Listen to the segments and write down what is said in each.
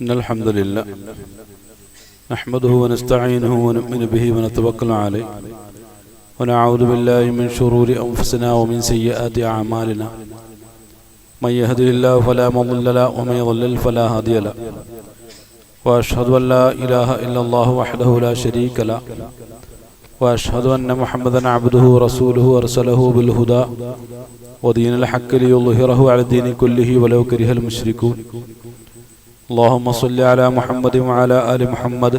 إن الحمد لله نحمده ونستعينه ونؤمن به ونتوكل عليه ونعوذ بالله من شرور أنفسنا ومن سيئات أعمالنا من يهده الله فلا مضل له ومن يضلل فلا هادي له وأشهد أن لا إله إلا الله وحده لا شريك له وأشهد أن محمدا عبده ورسوله أرسله بالهدى ودين الحق ليظهره على الدين كله ولو كره المشركون اللهم صل على محمد وعلى آل محمد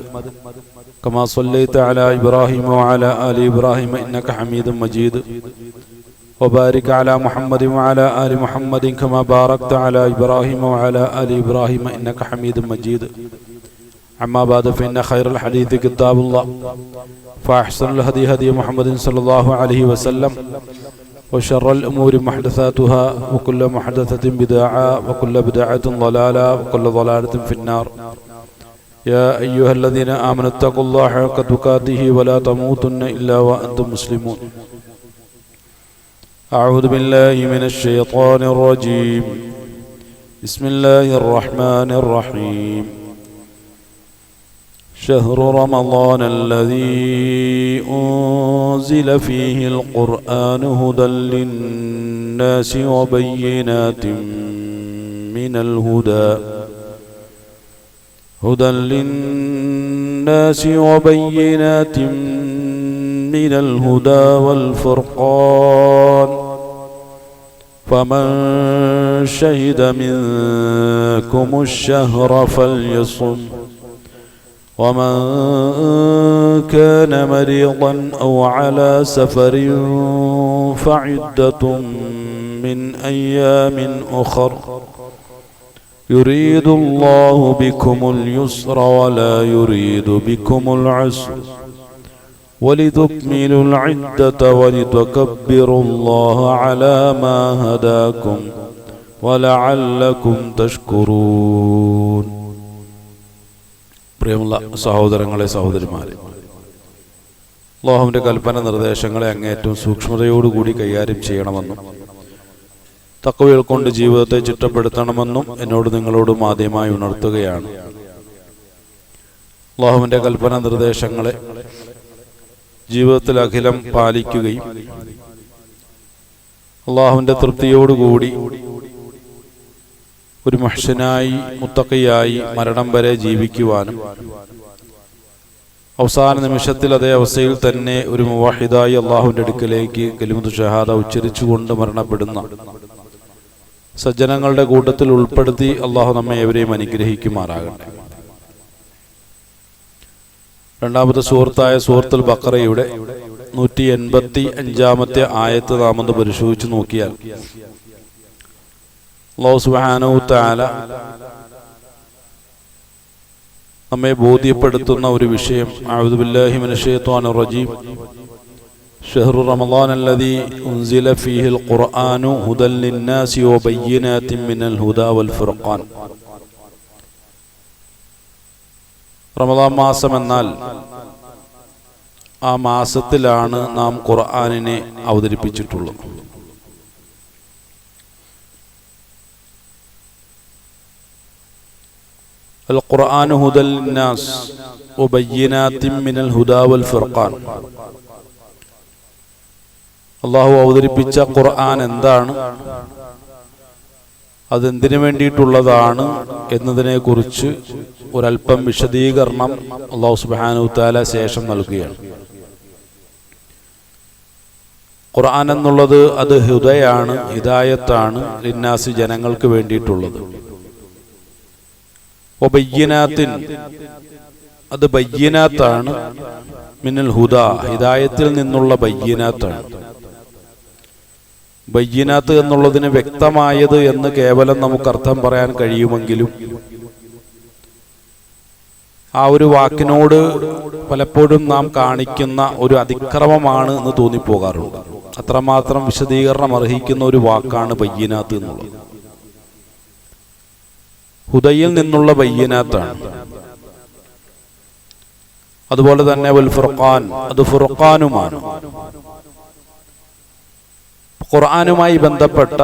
كما صليت على إبراهيم وعلى آل إبراهيم إنك حميد مجيد وبارك على محمد وعلى آل محمد كما باركت على إبراهيم وعلى آل إبراهيم إنك حميد مجيد أما بعد فإن خير الحديث كتاب الله فأحسن الهدي هدي محمد صلى الله عليه وسلم وشر الأمور محدثاتها وكل محدثة بدعة وكل بدعة ضلالة وكل ضلالة في النار يا أيها الذين آمنوا اتقوا الله حق تقاته ولا تموتن إلا وأنتم مسلمون أعوذ بالله من الشيطان الرجيم بسم الله الرحمن الرحيم شهر رمضان الذي أنزل فيه القرآن هدى للناس وبينات من الهدى والفرقان فمن شهد منكم الشهر فليصم ومن كان مريضا أو على سفر فعدة من أيام أخر يريد الله بكم اليسر ولا يريد بكم العسر ولتكملوا العدة ولتكبروا الله على ما هداكم ولعلكم تشكرون. പ്രിയമുള്ള സഹോദരങ്ങളെ സഹോദരിമാരെ, അല്ലാഹുവിൻ്റെ കൽപ്പന നിർദ്ദേശങ്ങളെ അങ്ങേറ്റവും സൂക്ഷ്മതയോടുകൂടി കൈകാര്യം ചെയ്യണമെന്നും തഖ്വയിൽ കൊണ്ട് ജീവിതത്തെ ചിട്ടപ്പെടുത്തണമെന്നും എന്നോട് നിങ്ങളോടും ആദ്യമായി ഉണർത്തുകയാണ്. അല്ലാഹുവിൻ്റെ കൽപ്പന നിർദ്ദേശങ്ങളെ ജീവിതത്തിൽ അഖിലം പാലിക്കുകയും അല്ലാഹുവിൻ്റെ തൃപ്തിയോടുകൂടി ഒരു മുഹ്സിനായി മുത്തഖിയായി മരണം വരെ ജീവിക്കുവാനും അവസാന നിമിഷത്തിൽ അതേ അവസ്ഥയിൽ തന്നെ ഒരു മുവഹിദായി അള്ളാഹുവിൻ്റെ അടുക്കലേക്ക് കലിമത്തു ഷഹാദ ഉച്ചരിച്ചുകൊണ്ട് മരണപ്പെടുന്ന സജ്ജനങ്ങളുടെ കൂട്ടത്തിൽ ഉൾപ്പെടുത്തി അള്ളാഹു നമ്മെ ഏവരെയും അനുഗ്രഹിക്കുമാറാകട്ടെ. രണ്ടാമത്തെ സൂറത്തായ സൂറത്തുൽ ബഖറയുടെ 185 ആയത്ത് നാം ഒന്ന് പരിശോധിച്ചു നോക്കിയാൽ അല്ലാഹു സുബ്ഹാനഹു വ തആല നമ്മെ ബോധ്യപ്പെടുത്തുന്ന ഒരു വിഷയം, അഊദു ബില്ലാഹി മിനശ് ശൈത്വാനിർ റജീം, ശഹ്റു റമളാൻ അല്ലദീ ഉൻസില ഫീഹിൽ ഖുർആനു ഹുദൽ ലിന്നാസി വബയ്യിനാത്തിൻ മിനൽ ഹുദാ വൽ ഫുർഖാൻ. റമളാൻ മാസം എന്നാൽ ആ മാസത്തിലാണ് നാം ഖുർആനിനെ അവതരിപ്പിച്ചിട്ടുള്ളത്. القرآن هدى للناس وبينات من الهدى والفرقان. അള്ളാഹു അവതരിപ്പിച്ച ഖുർആൻ എന്താണ്, അതെന്തിനു വേണ്ടിയിട്ടുള്ളതാണ് എന്നതിനെ കുറിച്ച് ഒരല്പം വിശദീകരണം അള്ളാഹു സുബ്ഹാനഹു വ തആല ശേഷം നൽകുകയാണ്. ഖുർആൻ എന്നുള്ളത് അത് ഹുദയാണ്, ഹിദായത്താണ്, ലിന്നാസി ജനങ്ങൾക്ക് വേണ്ടിയിട്ടുള്ളത്. വബയ്യിനാത്തിൻ, അത് ബയ്യിനാത്താണ്, മിനൽ ഹുദാ, ഹിദായത്തിൽ നിന്നുള്ള ബയ്യിനാത്താണ്. ബയ്യിനാത്ത് എന്നുള്ളതിന് വ്യക്തമായത് എന്ന് കേവലം നമുക്ക് അർത്ഥം പറയാൻ കഴിയുമെങ്കിലും ആ ഒരു വാക്കിനോട് പലപ്പോഴും നാം കാണിക്കുന്ന ഒരു അതിക്രമമാണ് എന്ന് തോന്നിപ്പോകാറുണ്ട്. അത്രമാത്രം വിശദീകരണം അർഹിക്കുന്ന ഒരു വാക്കാണ് ബയ്യിനാത്ത് എന്നുള്ളത്. ഹുദയിൽ നിന്നുള്ള ബയ്യിനാത്താണ്. അതുപോലെ തന്നെ വൽ ഫുർഖാൻ, അത് ഫുർഖാനുമാണ്. ഖുർആനുമായി ബന്ധപ്പെട്ട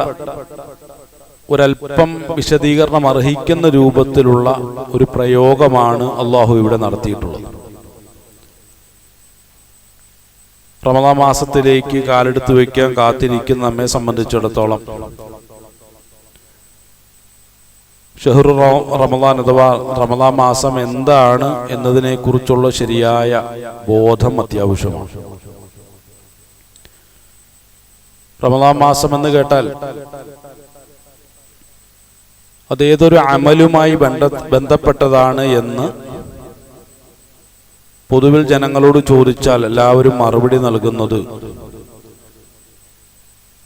ഒരൽപ്പം വിശദീകരണം അർഹിക്കുന്ന രൂപത്തിലുള്ള ഒരു പ്രയോഗമാണ് അള്ളാഹു ഇവിടെ നടത്തിയിട്ടുള്ളത്. റമദാൻ മാസത്തിലേക്ക് കാലെടുത്ത് വയ്ക്കാൻ കാത്തിരിക്കുന്ന നമ്മെ സംബന്ധിച്ചിടത്തോളം ഷഹ്റു റമദാൻ അഥവാ റമദാൻ മാസം എന്താണ് എന്നതിനെ കുറിച്ചുള്ള ശരിയായ ബോധം അത്യാവശ്യമാണ്. റമദാൻ മാസം എന്ന് കേട്ടാൽ അതേതൊരു അമലുമായി ബന്ധപ്പെട്ടതാണ് എന്ന് പൊതുവിൽ ജനങ്ങളോട് ചോദിച്ചാൽ എല്ലാവരും മറുപടി നൽകുന്നത്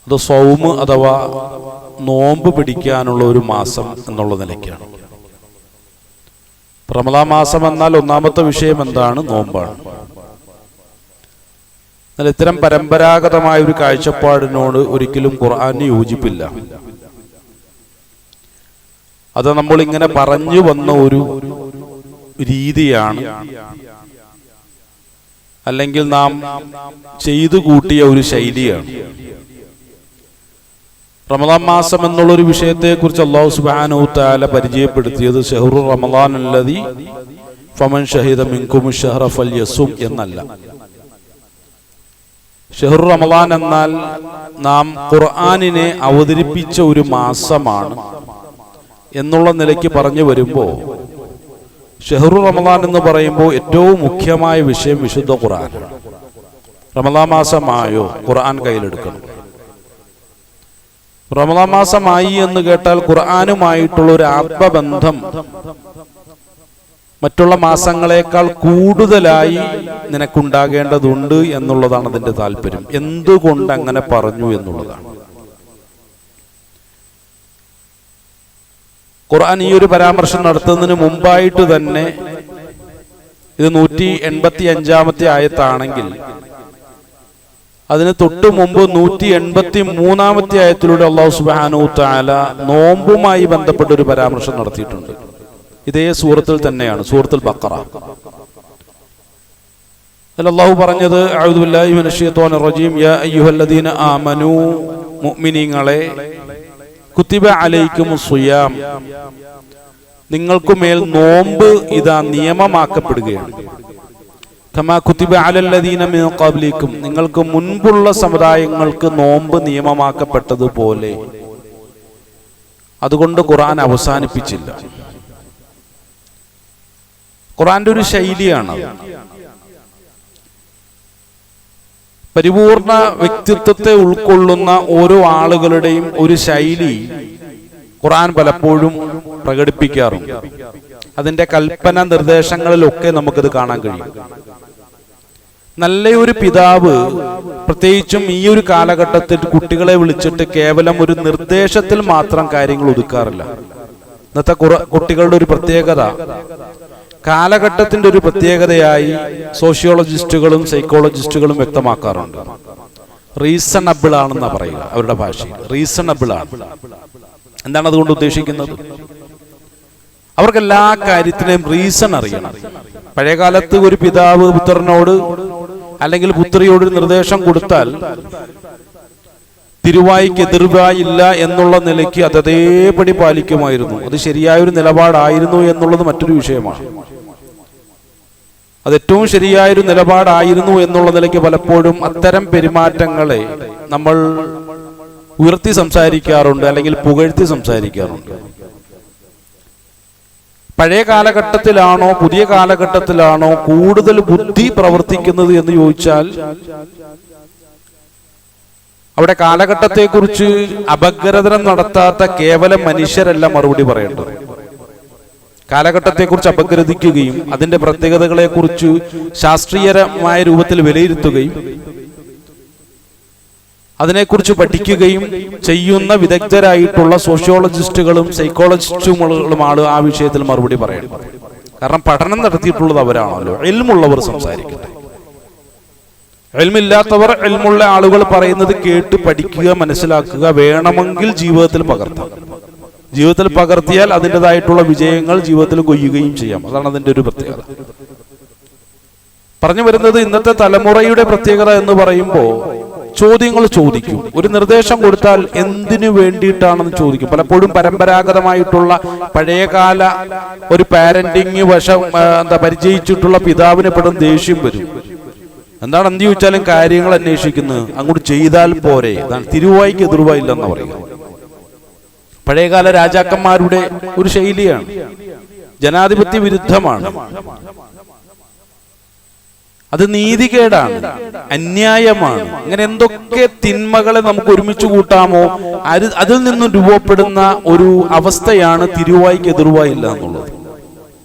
അത് സൗമ് അഥവാ നോമ്പ് പിടിക്കാനുള്ള ഒരു മാസം എന്നുള്ള നിലയ്ക്കാണ്. റമദാൻ മാസം എന്നാൽ ഒന്നാമത്തെ വിഷയം എന്താണ്? നോമ്പാണ്. എന്നാൽ ഇത്തരം പരമ്പരാഗതമായ ഒരു കാഴ്ചപ്പാടിനോട് ഒരിക്കലും ഖുർആന് യോജിപ്പില്ല. അത് നമ്മൾ ഇങ്ങനെ പറഞ്ഞു വന്ന ഒരു രീതിയാണ്, അല്ലെങ്കിൽ നാം ചെയ്തു കൂട്ടിയ ഒരു ശൈലിയാണ്. റമദാൻ മാസം എന്നുള്ളൊരു വിഷയത്തെക്കുറിച്ച് അല്ലാഹു സുബ്ഹാനഹു തആല പരിചയപ്പെടുത്തിയത് ശഹ്റു റമദാൻ അല്ലദീ ഫമൻ ഷഹിദ മിൻകും ശഹ്റ ഫൽയസും എന്നല്ല. ശഹ്റു റമദാൻ എന്നാൽ നാം ഖുർആനിനെ അവതരിപ്പിച്ച ഒരു മാസമാണ് എന്നുള്ള നിലയ്ക്ക് പറഞ്ഞു വരുമ്പോൾ ഷഹ്റു റമദാൻ എന്ന് പറയുമ്പോൾ ഏറ്റവും മുഖ്യമായ വിഷയം വിശുദ്ധ ഖുർആൻ. റമദാൻ മാസമായോ ഖുർആൻ കയ്യിലെടുക്കണം. റമദാൻ മാസമായി എന്ന് കേട്ടാൽ ഖുർആനുമായിട്ടുള്ള ഒരു ആത്മബന്ധം മറ്റുള്ള മാസങ്ങളെക്കാൾ കൂടുതലായി നിനക്കുണ്ടാകേണ്ടതുണ്ട് എന്നുള്ളതാണ് അതിന്റെ താല്പര്യം. എന്തുകൊണ്ട് അങ്ങനെ പറഞ്ഞു എന്നുള്ളതാണ്. ഖുർആൻ ഈ ഒരു പരാമർശം നടത്തുന്നതിന് മുമ്പായിട്ട് തന്നെ ഇത് 185-ാമത്തെ ആയത്താണെങ്കിൽ അതിന് തൊട്ടു മുമ്പ് 183-ാമത്തെ ആയത്തിലൂടെ അല്ലാഹു സുബ്ഹാനഹു തആല നോമ്പുമായി ബന്ധപ്പെട്ട ഒരു പരാമർശം നടത്തിയിട്ടുണ്ട്. ഇതേ സൂറത്തിൽ തന്നെയാണ്, സൂറത്തുൽ ബഖറ. അല്ലാഹു പറഞ്ഞത് അഊദു ബില്ലാഹി മിനശ് ശൈത്വാനിർ റജീം യാ അയ്യുഹല്ലദീന ആമനൂ, മുഅ്മിനീങ്ങളെ, കുത്തിബ അലൈക്കുമുസ് സിയാം, നിങ്ങൾക്കുമേൽ നോമ്പ് ഇതാ നിയമമാക്കപ്പെടുകയാണ്. കമാ കുത്തിബ അലല്ലദീന മിൻ ഖബ്ലിക്കും, നിങ്ങൾക്ക് മുൻപുള്ള സമുദായങ്ങൾക്ക് നോമ്പ് നിയമമാക്കപ്പെട്ടതുപോലെ. അതുകൊണ്ട് ഖുർആൻ അവസാനിപ്പിച്ചില്ല. ഖുർആന്റെ ഒരു ശൈലിയാണ്. പരിപൂർണ വ്യക്തിത്വത്തെ ഉൾക്കൊള്ളുന്ന ഓരോ ആളുകളുടെയും ഒരു ശൈലി ഖുർആൻ പലപ്പോഴും പ്രകടിപ്പിക്കാറുണ്ട്. അതിന്റെ കൽപ്പന നിർദ്ദേശങ്ങളിലൊക്കെ നമുക്കത് കാണാൻ കഴിയും. നല്ലൊരു പിതാവ് പ്രത്യേകിച്ചും ഈ ഒരു കാലഘട്ടത്തിൽ കുട്ടികളെ വിളിച്ചിട്ട് കേവലം ഒരു നിർദ്ദേശത്തിൽ മാത്രം കാര്യങ്ങൾ ഒതുക്കാറില്ല. ഇന്നത്തെ കുട്ടികളുടെ ഒരു പ്രത്യേകത, കാലഘട്ടത്തിന്റെ ഒരു പ്രത്യേകതയായി സോഷ്യോളജിസ്റ്റുകളും സൈക്കോളജിസ്റ്റുകളും വ്യക്തമാക്കാറുണ്ട്. റീസണബിൾ ആണെന്നാ പറയുക അവരുടെ ഭാഷയിൽ. റീസണബിൾ ആണ്. എന്താണ് അതുകൊണ്ട് ഉദ്ദേശിക്കുന്നത്? അവർക്ക് എല്ലാ കാര്യത്തിനെയും റീസൺ അറിയണം. പഴയകാലത്ത് ഒരു പിതാവ് പുത്രനോട് അല്ലെങ്കിൽ പുത്രിയോട് ഒരു നിർദ്ദേശം കൊടുത്താൽ തിരുവായിക്ക് എതിർവായില്ല എന്നുള്ള നിലയ്ക്ക് അത് അതേപടി പാലിക്കുമായിരുന്നു. അത് ശരിയായൊരു നിലപാടായിരുന്നു എന്നുള്ളത് മറ്റൊരു വിഷയമാണ്. അത് ഏറ്റവും ശരിയായൊരു നിലപാടായിരുന്നു എന്നുള്ള നിലയ്ക്ക് പലപ്പോഴും അത്തരം പെരുമാറ്റങ്ങളെ നമ്മൾ ഉയർത്തി സംസാരിക്കാറുണ്ട്, അല്ലെങ്കിൽ പുകഴ്ത്തി സംസാരിക്കാറുണ്ട്. പഴയ കാലഘട്ടത്തിലാണോ പുതിയ കാലഘട്ടത്തിലാണോ കൂടുതൽ ബുദ്ധി പ്രവർത്തിക്കുന്നത് എന്ന് ചോദിച്ചാൽ അവിടെ കാലഘട്ടത്തെക്കുറിച്ച് അപഗ്രഥനം നടത്താത്ത കേവലം മനുഷ്യരല്ല മറുപടി പറയേണ്ടത്. കാലഘട്ടത്തെക്കുറിച്ച് അപഗ്രഥിക്കുകയും അതിന്റെ പ്രത്യേകതകളെക്കുറിച്ച് ശാസ്ത്രീയമായ രൂപത്തിൽ വിലയിരുത്തുകയും അതിനെക്കുറിച്ച് പഠിക്കുകയും ചെയ്യുന്ന വിദഗ്ധരായിട്ടുള്ള സോഷ്യോളജിസ്റ്റുകളും സൈക്കോളജിസ്റ്റുകളുമാണ് ആ വിഷയത്തിൽ മറുപടി പറയേണ്ടത്. കാരണം പഠനം നടത്തിയിട്ടുള്ളത് അവരാണല്ലോ. ഇൽമുള്ളവർ സംസാരിക്കട്ടെ. ഇൽമില്ലാത്തവർ, ഇൽമുള്ള ആളുകൾ പറയുന്നത് കേട്ട് പഠിക്കുക, മനസ്സിലാക്കുക, വേണമെങ്കിൽ ജീവിതത്തിൽ പകർത്താം. ജീവിതത്തിൽ പകർത്തിയാൽ അതിൻ്റെതായിട്ടുള്ള വിജയങ്ങൾ ജീവിതത്തിൽ കൊയ്യുകയും ചെയ്യാം. അതാണ് അതിൻ്റെ ഒരു പ്രത്യേകത. പറഞ്ഞു വരുന്നത് ഇന്നത്തെ തലമുറയുടെ പ്രത്യേകത എന്ന് പറയുമ്പോൾ ചോദ്യങ്ങൾ ചോദിക്കും. ഒരു നിർദ്ദേശം കൊടുത്താൽ എന്തിനു വേണ്ടിയിട്ടാണെന്ന് ചോദിക്കും. പലപ്പോഴും പരമ്പരാഗതമായിട്ടുള്ള പഴയകാല ഒരു പാരന്റിങ് പരിചയിച്ചിട്ടുള്ള പിതാവിന് പെടും ദേഷ്യം വരും. എന്താണ് എന്ത് ചോദിച്ചാലും കാര്യങ്ങൾ അന്വേഷിക്കുന്നത്, അങ്ങോട്ട് ചെയ്താൽ പോരെ, തിരുവായിക്ക് എതിർവായില്ലെന്ന് പറയുക. പഴയകാല രാജാക്കന്മാരുടെ ഒരു ശൈലിയാണ്, ജനാധിപത്യ വിരുദ്ധമാണ്, അത് നീതികേടാണ്, അന്യായമാണ്. അങ്ങനെ എന്തൊക്കെ തിന്മകളെ നമുക്ക് ഒരുമിച്ച് കൂട്ടാമോ അതിൽ നിന്നും രൂപപ്പെടുന്ന ഒരു അവസ്ഥയാണ് തിരുവായിക്ക് എതിർവായില്ല എന്നുള്ളത്.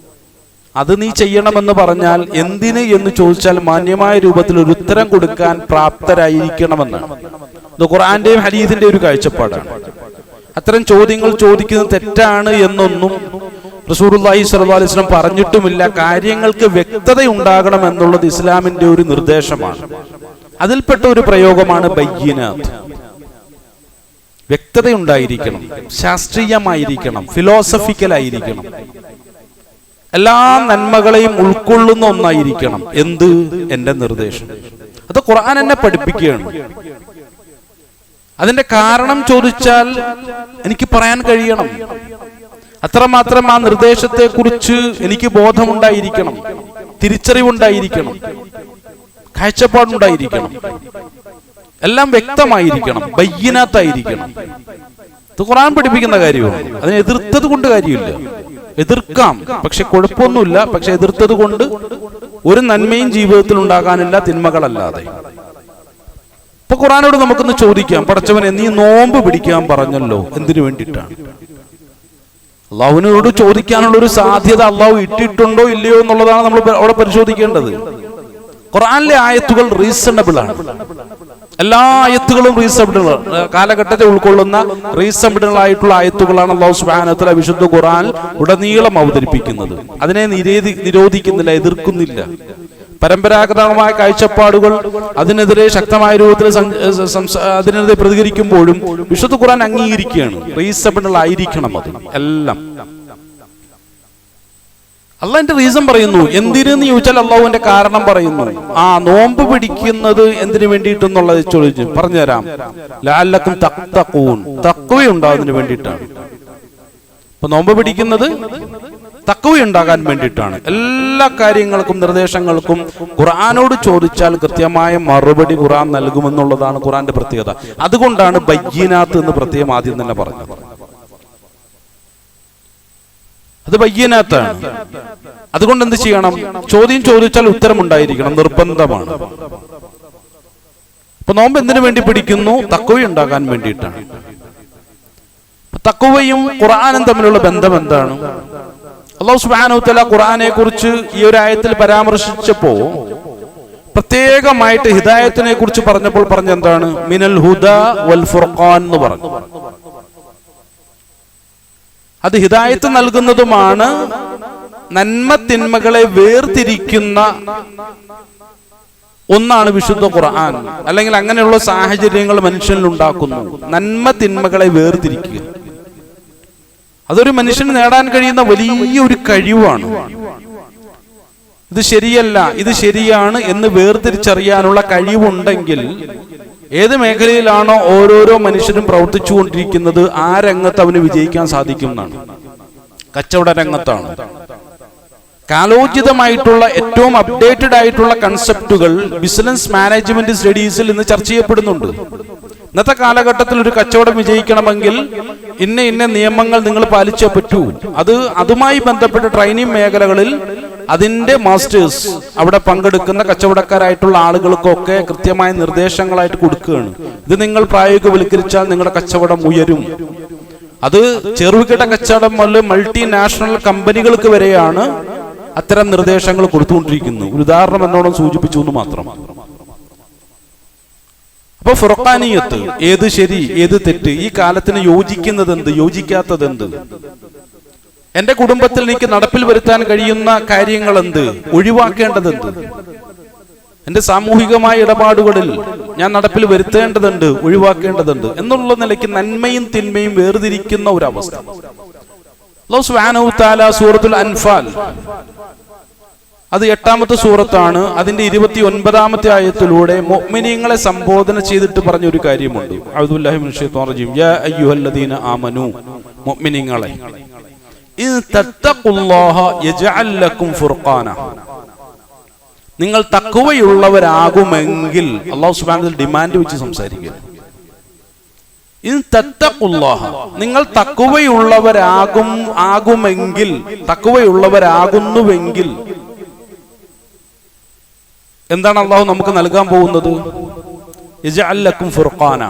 അത് നീ ചെയ്യണമെന്ന് പറഞ്ഞാൽ എന്തിന് എന്ന് ചോദിച്ചാൽ മാന്യമായ രൂപത്തിൽ ഒരു ഉത്തരം കൊടുക്കാൻ പ്രാപ്തരായിരിക്കണമെന്നാണ്. ഇത് ഖുർആന്റെയും ഹദീസിന്റെ ഒരു കാഴ്ചപ്പാടാണ്. അത്തരം ചോദ്യങ്ങൾ ചോദിക്കുന്നത് തെറ്റാണ് എന്നൊന്നും റസൂലുള്ളാഹി സ്വല്ലല്ലാഹു അലൈഹി വസല്ലം പറഞ്ഞിട്ടുമില്ല. കാര്യങ്ങൾക്ക് വ്യക്തത ഉണ്ടാകണം എന്നുള്ളത് ഇസ്ലാമിന്റെ ഒരു നിർദ്ദേശമാണ്. അതിൽപ്പെട്ട ഒരു പ്രയോഗമാണ് ബയ്യിനാത്ത്. വ്യക്തതയുണ്ടായിരിക്കണം, ശാസ്ത്രീയമായിരിക്കണം, ഫിലോസഫിക്കലായിരിക്കണം, എല്ലാ നന്മകളെയും ഉൾക്കൊള്ളുന്ന ഒന്നായിരിക്കണം. എന്ത്? എന്റെ നിർദ്ദേശം. അത് ഖുർആൻ എന്നെ പഠിപ്പിക്കുകയാണ്. അതിന്റെ കാരണം ചോദിച്ചാൽ എനിക്ക് പറയാൻ കഴിയണം. അത്രമാത്രം ആ നിർദ്ദേശത്തെ കുറിച്ച് എനിക്ക് ബോധമുണ്ടായിരിക്കണം, തിരിച്ചറിവുണ്ടായിരിക്കണം, കാഴ്ചപ്പാടുണ്ടായിരിക്കണം, എല്ലാം വ്യക്തമായിരിക്കണം, ബയ്യിനാത്തായിരിക്കണം. ഇത് ഖുർആൻ പഠിപ്പിക്കുന്ന കാര്യമാണ്. അതിനെ എതിർത്തത് കൊണ്ട് കാര്യമില്ല. എതിർക്കാം, പക്ഷെ കുഴപ്പമൊന്നുമില്ല. പക്ഷെ എതിർത്തത് കൊണ്ട് ഒരു നന്മയും ജീവിതത്തിൽ ഉണ്ടാകാനില്ല, തിന്മകളല്ലാതെ. ഇപ്പൊ ഖുർആനോട് നമുക്കൊന്ന് ചോദിക്കാം, പടച്ചവനെ നീ നോമ്പ് പിടിക്കാൻ പറഞ്ഞല്ലോ, എന്തിനു വേണ്ടിയിട്ടാണ്? അള്ളാഹുവിനോട് ചോദിക്കാനുള്ള ഒരു സാധ്യത അള്ളാഹു ഇട്ടിട്ടുണ്ടോ ഇല്ലയോ എന്നുള്ളതാണ് നമ്മൾ അവിടെ പരിശോധിക്കേണ്ടത്. ഖുർആനിലെ ആയത്തുകൾ റീസണബിൾ ആണ്. എല്ലാ ആയത്തുകളും റീസണബിൾ, കാലഘട്ടത്തെ ഉൾക്കൊള്ളുന്ന റീസണബിൾ ആയിട്ടുള്ള ആയത്തുകളാണ് അല്ലാഹു സുബ്ഹാനഹു വ തആല വിശുദ്ധ ഖുർആൻ ഉടനീളം അവതരിപ്പിക്കുന്നത്. അതിനെ നിരോധിക്കുന്നില്ല, എതിർക്കുന്നില്ല. പരമ്പരാഗതമായ കാഴ്ചപ്പാടുകൾ അതിനെതിരെ ശക്തമായ രൂപത്തിൽ അതിനെതിരെ പ്രതികരിക്കുമ്പോഴും വിശുദ്ധ ഖുർആൻ അംഗീകരിക്കുകയാണ്. റീസണബിൾ ആയിരിക്കണം അത് എല്ലാം. അള്ളാഹുവിന്റെ റീസൺ പറയുന്നു. എന്തിനെന്ന് ചോദിച്ചാൽ അള്ളാഹുവിന്റെ കാരണം പറയുന്നു. നോമ്പ് പിടിക്കുന്നത് എന്തിനു വേണ്ടിയിട്ടെന്നുള്ളത് ചോദിച്ചു പറഞ്ഞുതരാം. ലഅല്ലക്കും തഖ്തഖൂൻ, തഖ്വ ഉണ്ടാകുന്നതിന് വേണ്ടിയിട്ടാണ്. അപ്പൊ നോമ്പ് പിടിക്കുന്നത് തഖ്വ ഉണ്ടാകാൻ വേണ്ടിയിട്ടാണ്. എല്ലാ കാര്യങ്ങൾക്കും നിർദ്ദേശങ്ങൾക്കും ഖുർആനോട് ചോദിച്ചാൽ കൃത്യമായ മറുപടി ഖുർആൻ നൽകുമെന്നുള്ളതാണ് ഖുർആന്റെ പ്രത്യേകത. അതുകൊണ്ടാണ് ബയ്യിനാത്ത് എന്ന് പ്രത്യേകം ആദ്യം തന്നെ പറഞ്ഞത്. അത് ബയ്യിനാത്താണ്. അതുകൊണ്ട് എന്ത് ചെയ്യണം? ചോദ്യം ചോദിച്ചാൽ ഉത്തരം ഉണ്ടായിരിക്കണം, നിർബന്ധമാണ്. ഇപ്പൊ നോമ്പ് എന്തിനു വേണ്ടി പിടിക്കുന്നു? തഖ്വ ഉണ്ടാകാൻ വേണ്ടിയിട്ടാണ്. തഖ്വയും ഖുർആനും തമ്മിലുള്ള ബന്ധം എന്താണ്? അല്ലാഹു സുബ്ഹാനഹു വ തആല ഖുർആനെ കുറിച്ച് ഈ ഒരു ആയത്തിൽ പരാമർശിച്ചപ്പോ പ്രത്യേകമായിട്ട് ഹിദായത്തിനെ കുറിച്ച് പറഞ്ഞപ്പോൾ പറഞ്ഞെന്താണ്? മിനൽ ഹുദാ വൽ ഫുർഖാൻ എന്ന് പറഞ്ഞു. അത് ഹിദായത്ത് നൽകുന്നതുമാണ്, നന്മ തിന്മകളെ വേർതിരിക്കുന്ന ഒന്നാണ് വിശുദ്ധ ഖുർആൻ. അല്ലെങ്കിൽ അങ്ങനെയുള്ള സാഹചര്യങ്ങൾ മനുഷ്യനിൽ ഉണ്ടാക്കുന്നു. നന്മ തിന്മകളെ വേർതിരിക്കുക അതൊരു മനുഷ്യന് നേടാൻ കഴിയുന്ന വലിയൊരു കഴിവാണ്. ഇത് ശരിയല്ല, ഇത് ശരിയാണ് എന്ന് വേർതിരിച്ചറിയാനുള്ള കഴിവുണ്ടെങ്കിൽ ഏത് മേഖലയിലാണോ ഓരോരോ മനുഷ്യരും പ്രവർത്തിച്ചുകൊണ്ടിരിക്കുന്നത് ആ രംഗത്ത് അവന് വിജയിക്കാൻ സാധിക്കും എന്നാണ്. കച്ചവട രംഗത്താണ്. കാലോചിതമായിട്ടുള്ള ഏറ്റവും അപ്ഡേറ്റഡ് ആയിട്ടുള്ള കൺസെപ്റ്റുകൾ ബിസിനസ് മാനേജ്മെന്റ് സ്റ്റഡീസിൽ ഇന്ന് ചർച്ച ചെയ്യപ്പെടുന്നുണ്ട്. ഇന്നത്തെ കാലഘട്ടത്തിൽ ഒരു കച്ചവടം വിജയിക്കണമെങ്കിൽ ഇന്ന നിയമങ്ങൾ നിങ്ങൾ പാലിച്ചേ പറ്റൂ. അതുമായി ബന്ധപ്പെട്ട ട്രെയിനിങ് മേഖലകളിൽ അതിന്റെ മാസ്റ്റേഴ്സ് അവിടെ പങ്കെടുക്കുന്ന കച്ചവടക്കാരായിട്ടുള്ള ആളുകൾക്കൊക്കെ കൃത്യമായ നിർദ്ദേശങ്ങളായിട്ട് കൊടുക്കുകയാണ്. ഇത് നിങ്ങൾ പ്രായോഗികവൽക്കരിച്ചാൽ നിങ്ങളുടെ കച്ചവടം ഉയരും. അത് ചെറുകിട കച്ചവടം മുതൽ മൾട്ടിനാഷണൽ കമ്പനികൾക്ക് വരെയാണ് അത്തരം നിർദ്ദേശങ്ങൾ കൊടുത്തുകൊണ്ടിരിക്കുന്നത്. ഒരു ഉദാഹരണം എന്നോണം സൂചിപ്പിച്ചു എന്ന് മാത്രം. അപ്പൊ ഫുർഖാനിയത്ത്, ഏത് ശരി ഏത് തെറ്റ്, ഈ കാലത്തിന് യോജിക്കുന്നത് എന്ത്, യോജിക്കാത്തത് എന്ത്, എന്റെ കുടുംബത്തിൽ എനിക്ക് നടപ്പിൽ വരുത്താൻ കഴിയുന്ന കാര്യങ്ങൾ എന്ത്, ഒഴിവാക്കേണ്ടതെന്ത്, എന്റെ സാമൂഹികമായ ഇടപാടുകളിൽ ഞാൻ നടപ്പിൽ വരുത്തേണ്ടതുണ്ട്, ഒഴിവാക്കേണ്ടതുണ്ട് എന്നുള്ള നിലയ്ക്ക് നന്മയും തിന്മയും വേർതിരിക്കുന്ന ഒരവസ്ഥ. അല്ലാഹു സുബ്ഹാനഹു വ തആല സൂറത്തുൽ അൻഫാൽ അത് 8-ാമത്തെ സൂറത്താണ്. അതിന്റെ 29-ാമത്തെ ആയത്തിലൂടെ മുഅ്മിനീങ്ങളെ സംബോധന ചെയ്തിട്ട് പറഞ്ഞ ഒരു കാര്യമുണ്ട്. അഊദുബില്ലാഹി മിനശ് ശൈത്വാനിർ റജീം. യാ അയ്യുഹല്ലദീന ആമനൂ, മുഅ്മിനീങ്ങളെ, ഇൻ തത്തഖുല്ലാഹ യജ്അൽ ലക്കും ഫുർഖാന, നിങ്ങൾ തഖ്വയുള്ളവരാകുമെങ്കിൽ, അല്ലാഹു സുബ്ഹാനഹു വ തആല ഡിമാൻഡ് വെച്ച് സംസാരിക്കുന്നു. ഇൻ തത്തഖുല്ലാഹ, നിങ്ങൾ തഖ്വയുള്ളവരാകുമെങ്കിൽ, തഖ്വയുള്ളവരാകുന്നുവെങ്കിൽ എന്താണ് അള്ളാഹു നമുക്ക് നൽകാൻ പോകുന്നത്? യജ്അൽ ലക്കും ഫുർഖാന,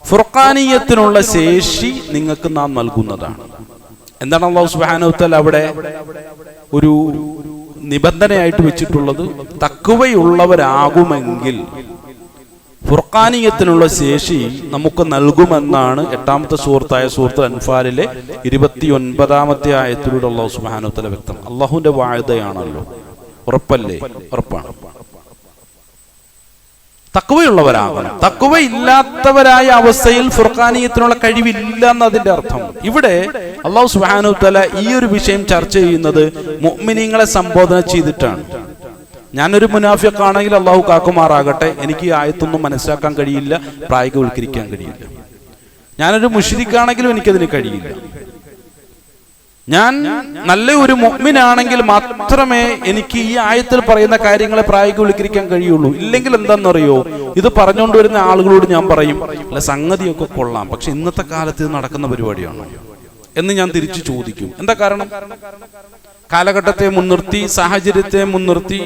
ഫുർഖാനിയത്തിനുള്ള ശേഷി നിങ്ങൾക്ക് നാം നൽകുന്നതാണ്. എന്താണ് അള്ളാഹു സുബ്ഹാനഹു വ തആല അവിടെ ഒരു നിബന്ധനയായിട്ട് വെച്ചിട്ടുള്ളത്? തഖ്വയുള്ളവരാകുമെങ്കിൽ ഫുർഖാനിയത്തിനുള്ള ശേഷി നമുക്ക് നൽകുമെന്നാണ് 8-ാമത്തെ സൂറത്തായ സൂറത്തുൽ അൻഫാലിലെ 29-ാമത്തെ ആയത്തിലൂടെ അള്ളാഹു സുബ്ഹാനഹു വ തആല വ്യക്തം. അള്ളാഹുവിന്റെ വാഅദയാണല്ലോ, ഉറപ്പല്ലേ? ഉറപ്പാണ്. തഖ്വയുള്ളവരാകണം. തഖ്വ ഇല്ലാത്തവരായ അവസ്ഥയിൽ ഫുർഖാനിയത്തിനുള്ള കഴിവില്ല എന്നതിന്റെ അർത്ഥം. ഇവിടെ അല്ലാഹു സുബ്ഹാനഹു വ തആല ഈ ഒരു വിഷയം ചർച്ച ചെയ്യുന്നത് മുഅ്മിനീങ്ങളെ സംബോധന ചെയ്തിട്ടാണ്. ഞാനൊരു മുനാഫിഖാണെങ്കിൽ അള്ളാഹു കാക്കുമാറാകട്ടെ, എനിക്ക് ഈ ആയത്തൊന്നും മനസ്സിലാക്കാൻ കഴിയില്ല, പ്രായോഗികവൽക്കരിക്കാൻ കഴിയില്ല. ഞാനൊരു മുശ്രിക്കാണെങ്കിലും എനിക്കതിന് കഴിയില്ല. ഞാൻ നല്ല ഒരു മുഅ്മിനാണെങ്കിൽ മാത്രമേ എനിക്ക് ഈ ആയത്തിൽ പറയുന്ന കാര്യങ്ങളെ പ്രായോഗികവൽക്കരിക്കാൻ കഴിയുള്ളൂ. ഇല്ലെങ്കിൽ എന്താണെന്നറിയോ, ഇത് പറഞ്ഞുകൊണ്ട് വരുന്ന ആളുകളോട് ഞാൻ പറയും, അല്ല സംഗതിയൊക്കെ കൊള്ളാം, പക്ഷെ ഇന്നത്തെ കാലത്ത് ഇത് നടക്കുന്ന പരിപാടിയാണോ എന്ന് ഞാൻ തിരിച്ചു ചോദിക്കും. എന്താ കാരണം? കാലഘട്ടത്തെ മുൻനിർത്തി, സാഹചര്യത്തെ മുൻനിർത്തി,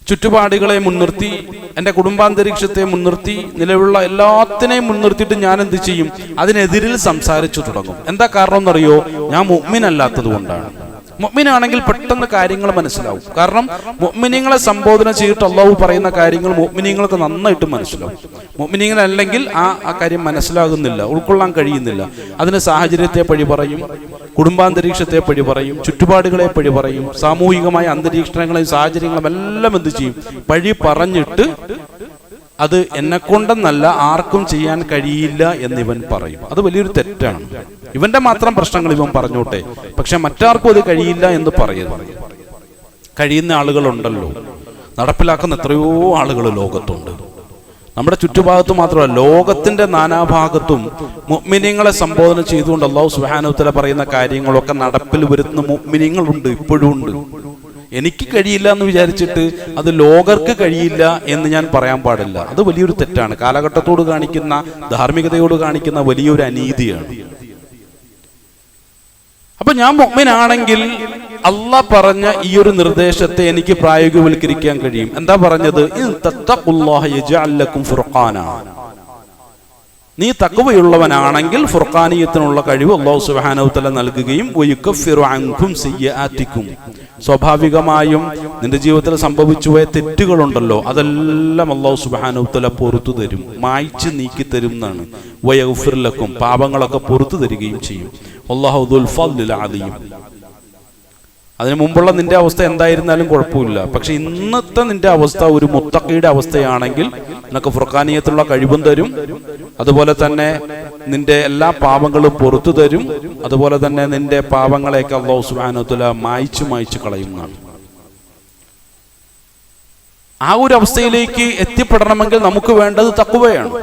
ചുറ്റുപാടുകളെ മുൻനിർത്തി, എൻ്റെ കുടുംബാന്തരീക്ഷത്തെ മുൻനിർത്തി, നിലവിലുള്ള എല്ലാത്തിനെയും മുൻനിർത്തിയിട്ട് ഞാൻ എന്ത് ചെയ്യും? അതിനെതിരിൽ സംസാരിച്ചു തുടങ്ങും. എന്താ കാരണം എന്നറിയോ? ഞാൻ മുഅ്മിനല്ലാത്തത് കൊണ്ടാണ്. മുഅ്മിനാണെങ്കിൽ പെട്ടെന്ന് കാര്യങ്ങൾ മനസ്സിലാവും. കാരണം മുഅ്മിനീങ്ങളെ സംബോധന ചെയ്തിട്ട് അല്ലാഹു പറയുന്ന കാര്യങ്ങൾ മുഅ്മിനീങ്ങൾക്ക് നന്നായിട്ട് മനസ്സിലാവും. മുഅ്മിനീങ്ങളല്ലെങ്കിൽ ആ കാര്യം മനസ്സിലാകുന്നില്ല, ഉൾക്കൊള്ളാൻ കഴിയുന്നില്ല. അതിന് സാഹചര്യത്തെ പഴി പറയും, കുടുംബാന്തരീക്ഷത്തെ പഴി പറയും, ചുറ്റുപാടുകളെ പഴി പറയും, സാമൂഹികമായ അന്തരീക്ഷങ്ങളെയും സാഹചര്യങ്ങളും എല്ലാം എന്ത് ചെയ്യും? പഴി പറഞ്ഞിട്ട് അത് എന്നെക്കൊണ്ടെന്നല്ല, ആർക്കും ചെയ്യാൻ കഴിയില്ല എന്നിവൻ പറയും. അത് വലിയൊരു തെറ്റാണ്. ഇവന്റെ മാത്രം പ്രശ്നങ്ങൾ ഇവൻ പറഞ്ഞോട്ടെ, പക്ഷെ മറ്റാർക്കും അത് കഴിയില്ല എന്ന് പറയരുത്. കഴിയുന്ന ആളുകളുണ്ടല്ലോ, നടപ്പിലാക്കുന്ന എത്രയോ ആളുകൾ ലോകത്തുണ്ട്. നമ്മുടെ ചുറ്റുഭാഗത്ത് മാത്രമല്ല, ലോകത്തിന്റെ നാനാഭാഗത്തും മുഅ്മിനീങ്ങളെ സംബോധന ചെയ്തുകൊണ്ട് അല്ലാഹു സുബ്ഹാനഹു വ തആല പറയുന്ന കാര്യങ്ങളൊക്കെ നടപ്പിൽ വരുത്തുന്ന മുഅ്മിനീങ്ങളുണ്ട്, ഇപ്പോഴും ഉണ്ട്. എനിക്ക് കഴിയില്ല എന്ന് വിചാരിച്ചിട്ട് അത് ലോകർക്ക് കഴിയില്ല എന്ന് ഞാൻ പറയാൻ പാടില്ല. അത് വലിയൊരു തെറ്റാണ്. കാലഘട്ടത്തോട് കാണിക്കുന്ന, ധാർമ്മികതയോട് കാണിക്കുന്ന വലിയൊരു അനീതിയാണ്. അപ്പൊ ഞാൻ മുഅ്മിനാണെങ്കിൽ അല്ലാഹ് പറഞ്ഞ ഈ ഒരു നിർദ്ദേശത്തെ എനിക്ക് പ്രായോഗികവൽക്കരിക്കാൻ കഴിയും. എന്താ പറഞ്ഞത്? ഇൻ തത്തഖുല്ലാഹ യജ്അൽ ലക്കും ഫുർഖാന, നീ തഖ്വയുള്ളവനാണെങ്കിൽ ഫുർഖാനിയത്തിനുള്ള കഴിവ് അല്ലാഹു സുബ്ഹാനഹു വ തആല നൽകുകയും വയുകഫിറു അൻകും സയ്യിആതികും, സ്വാഭാവികമായും നിന്റെ ജീവിതത്തിൽ സംഭവിച്ചു പോയ തെറ്റുകളുണ്ടല്ലോ, അതെല്ലാം അല്ലാഹു സുബ്ഹാനഹു വ തആല പൊറുത്തു തരും, മായ്ച്ചു നീക്കി തരും എന്നാണ്. വയഗ്ഫിർ ലക്കും, പാപങ്ങളൊക്കെ പൊറുത്തു തരികയും ചെയ്യും. വല്ലാഹു ദുൽ ഫദ്ലിൽ അദീം. അതിനു മുമ്പുള്ള നിന്റെ അവസ്ഥ എന്തായിരുന്നാലും കുഴപ്പമില്ല. പക്ഷെ ഇന്നത്തെ നിന്റെ അവസ്ഥ ഒരു മുത്തഖിയുടെ അവസ്ഥയാണെങ്കിൽ നിനക്ക് ഫുർഖാനിയത്തിലുള്ള കഴിവും തരും, അതുപോലെ തന്നെ നിന്റെ എല്ലാ പാപങ്ങളും പൊറുത്തു തരും, അതുപോലെ തന്നെ നിന്റെ പാപങ്ങളെയൊക്കെ അല്ലാഹു സുബ്ഹാനഹു വ തആല മായ്ച്ചു കളയുന്നതാണ്. ആ ഒരു അവസ്ഥയിലേക്ക് എത്തിപ്പെടണമെങ്കിൽ നമുക്ക് വേണ്ടത് തഖ്വയാണ്.